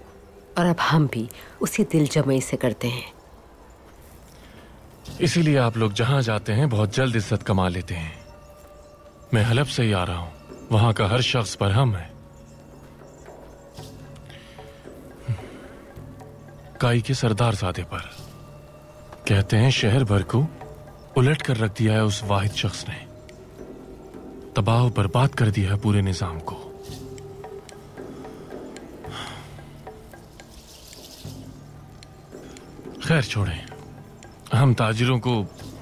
और अब हम भी उसी दिल जमई से करते हैं। इसीलिए आप लोग जहां जाते हैं बहुत जल्द इज्जत कमा लेते हैं। मैं हलब से ही आ रहा हूं, वहां का हर शख्स बरहम है। काई के सरदारजादे पर कहते हैं शहर भर को उलट कर रख दिया है उस वाहिद शख्स ने, तबाह बर्बाद कर दिया है पूरे निजाम को। खैर छोड़ें, हम ताजिरों को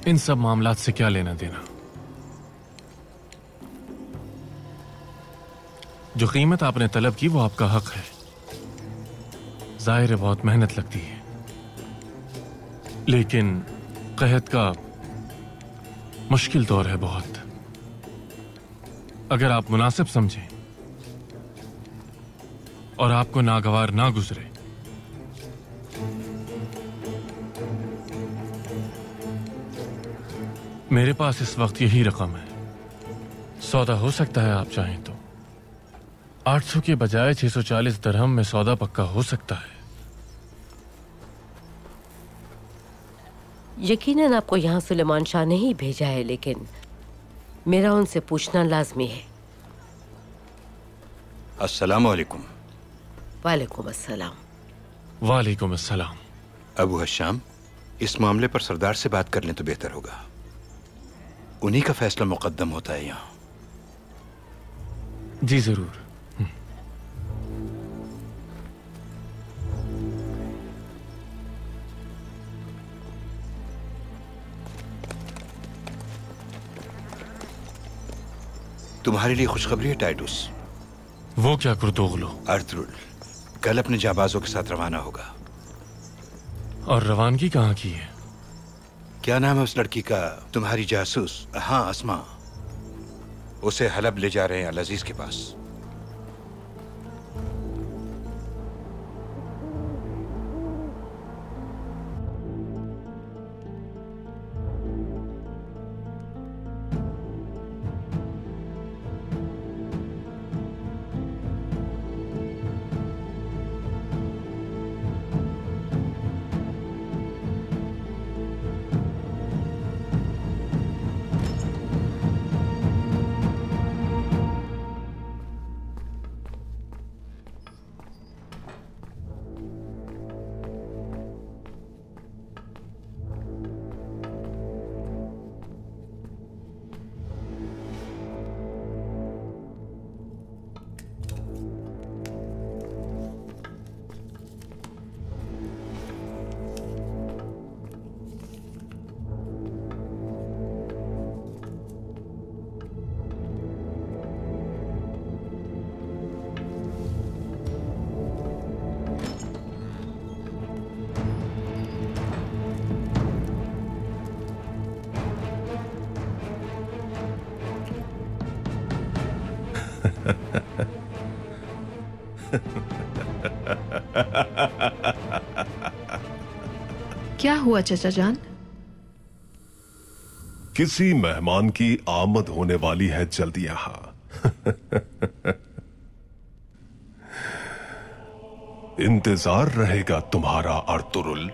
इन सब मामलात से क्या लेना देना। जो कीमत आपने तलब की वो आपका हक है। जाहिर है बहुत मेहनत लगती है, लेकिन कहत का मुश्किल दौर है बहुत। अगर आप मुनासिब समझें और आपको नागवार ना गुजरे मेरे पास इस वक्त यही रकम है। सौदा हो सकता है आप चाहें तो 800 के बजाय 640 दरहम में सौदा पक्का हो सकता है। यकीनन आपको यहाँ सुलेमान शाह ने ही भेजा है, लेकिन मेरा उनसे पूछना लाजमी है। अस्सलाम वालेकुम। वालेकुम अस्सलाम। वालेकुम अस्सलाम। अबू हश्शाम, इस मामले पर सरदार से बात कर लें तो बेहतर होगा। उन्हीं का फैसला मुकद्दम होता है यहाँ। जी जरूर। तुम्हारे लिए खुशखबरी है टाइटुस। वो क्या कुर्तोगलो? अर्तुरुल कल अपने जाबाजों के साथ रवाना होगा। और रवानगी कहाँ की है? क्या नाम है उस लड़की का? तुम्हारी जासूस। हाँ, अस्मा। उसे हलब ले जा रहे हैं अल-अजीज के पास। क्या हुआ चचा जान? किसी मेहमान की आमद होने वाली है जल्दी यहां। इंतजार रहेगा तुम्हारा अर्तुरुल,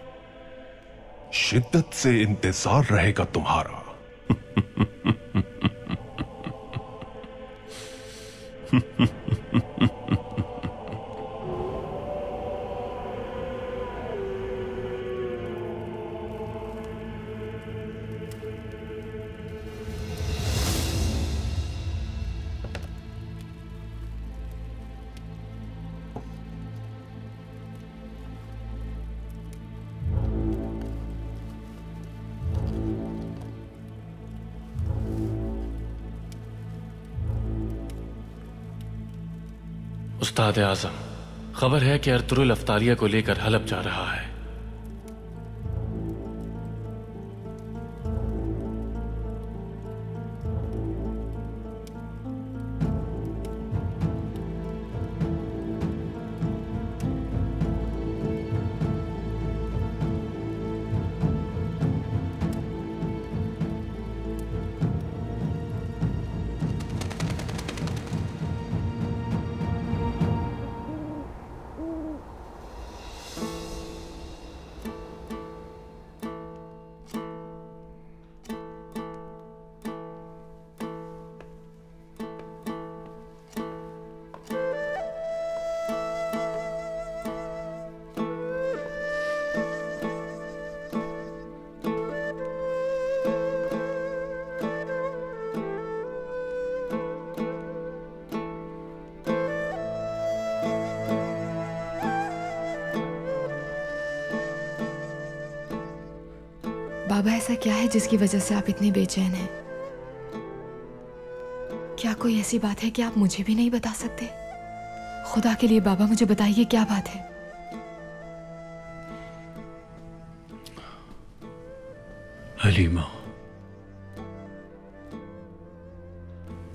शिद्दत से इंतजार रहेगा तुम्हारा। उस्ताद आजम, खबर है कि अर्तुरुल अफ्तारिया को लेकर हलब जा रहा है। बाबा ऐसा क्या है जिसकी वजह से आप इतने बेचैन हैं? क्या कोई ऐसी बात है कि आप मुझे भी नहीं बता सकते? खुदा के लिए बाबा मुझे बताइए क्या बात है। हलीमा,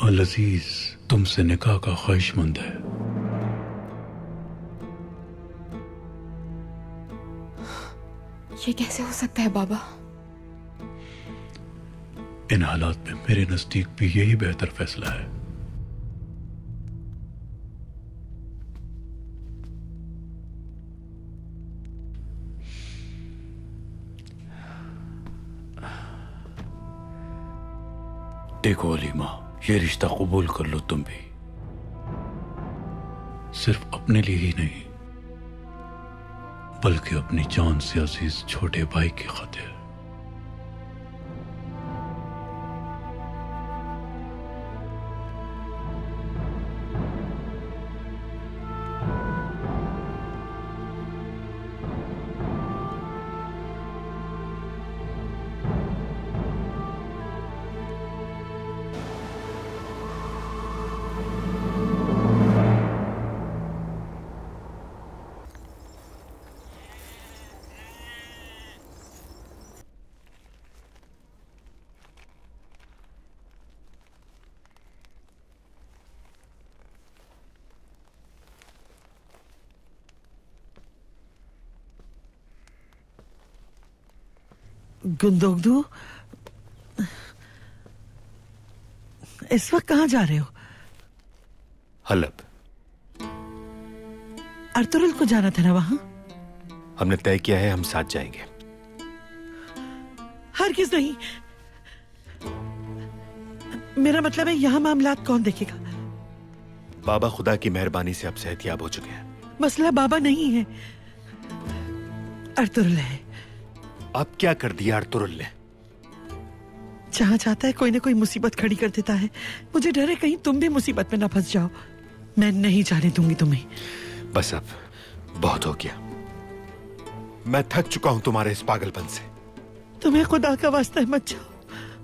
अल अजीज तुमसे निकाह का ख्वाहिशमंद है। ये कैसे हो सकता है बाबा? इन हालात में मेरे नजदीक भी यही बेहतर फैसला है। देखो हलीमा, ये रिश्ता कबूल कर लो तुम भी, सिर्फ अपने लिए ही नहीं बल्कि अपनी जान से अजीज छोटे भाई की खातिर। गुंदोगदू, इस वक्त कहाँ जा रहे हो? हलब। अर्तुरुल को जाना था ना वहां? हमने तय किया है हम साथ जाएंगे। हरगिज़ नहीं। मेरा मतलब है यहाँ मामलात कौन देखेगा? बाबा खुदा की मेहरबानी से अब सेहतियाब हो चुके हैं। मसला बाबा नहीं है, अर्तुरुल है। अब क्या कर दिया अर्तुरुल ने? जहां चाहता है कोई ना कोई मुसीबत खड़ी कर देता है। मुझे डर है कहीं तुम भी मुसीबत में ना फंस जाओ। मैं नहीं जाने दूंगी तुम्हें। बस अब बहुत हो गया। मैं थक चुका हूं तुम्हारे इस पागलपन से। तुम्हें खुदा का वास्ता है मत जाओ।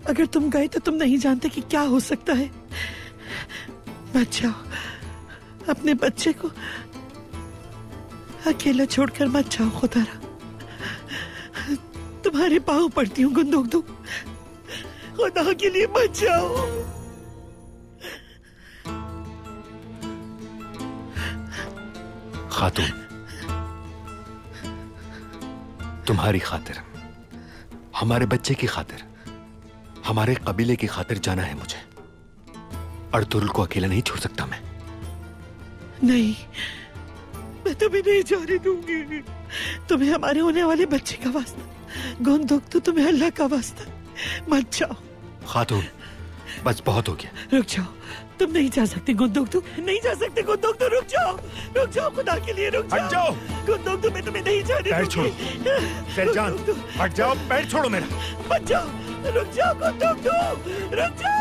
अगर तुम गए तो तुम नहीं जानते कि क्या हो सकता है। मत जाओ, अपने बच्चे को अकेला छोड़कर मत जाओ। खुदारा तुम्हारे पाँव पड़ती हूँ गुंदोगदू, खुदा के लिए मत जाओ। खातून, तुम्हारी खातिर, हमारे बच्चे की खातिर, हमारे कबीले की खातिर जाना है मुझे। अर्तुरुल को अकेला नहीं छोड़ सकता मैं। नहीं, मैं तुम्हें नहीं जाने दूंगी। तुम्हें हमारे होने वाले बच्चे का वास्ता, गुंदोगदू तुम्हें अल्लाह का वास्ता, मत जाओ। खातून, बस बहुत हो गया। रुक जाओ, तुम नहीं जा सकते गुंदोगदू, नहीं जा सकते गुंदोगदू। रुक जाओ खुदा के लिए रुक जाओ। हट जाओ गुंदोगदू, मैं तुम्हें नहीं जाने पैर छोड़ो। सैजान, हट जाओ, पैर छोड़ो मेरा। मत जाओ, रुक जाओ गुंदोगदू, रुक जाओ।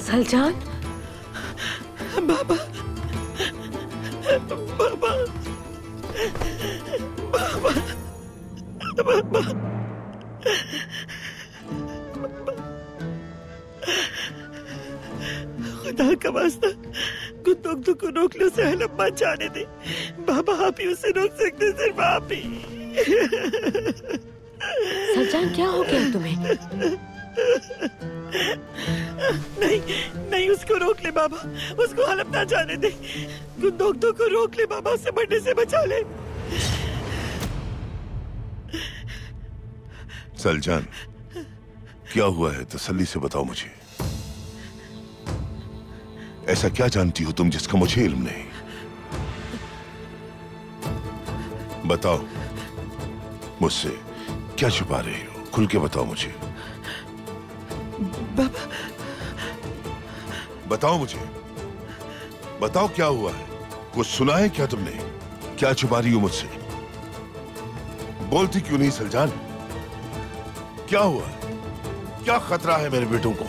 सलजान, बाबा, बाबा, बाबा, बाबा, खुदा का वास्ता कुत्तों को रोक लो, सहलब मत जाने दे। बाबा आप ही उसे रोक सकते, सिर्फ आप ही। सलजान क्या हो गया तुम्हें? नहीं उसको रोक ले बाबा, उसको हलफ ना जाने दे। कुत्तों को रोक ले बाबा, उसे मरने से बचा ले। सलजान क्या हुआ है, तसल्ली से बताओ मुझे। ऐसा क्या जानती हो तुम जिसका मुझे इल्म नहीं? बताओ, मुझसे क्या छुपा रही हो? खुल के बताओ मुझे। बाबा बताओ मुझे, बताओ क्या हुआ है? कुछ सुना है क्या तुमने? क्या छुपा रही हो मुझसे? बोलती क्यों नहीं सलजान? क्या हुआ है? क्या खतरा है मेरे बेटों को?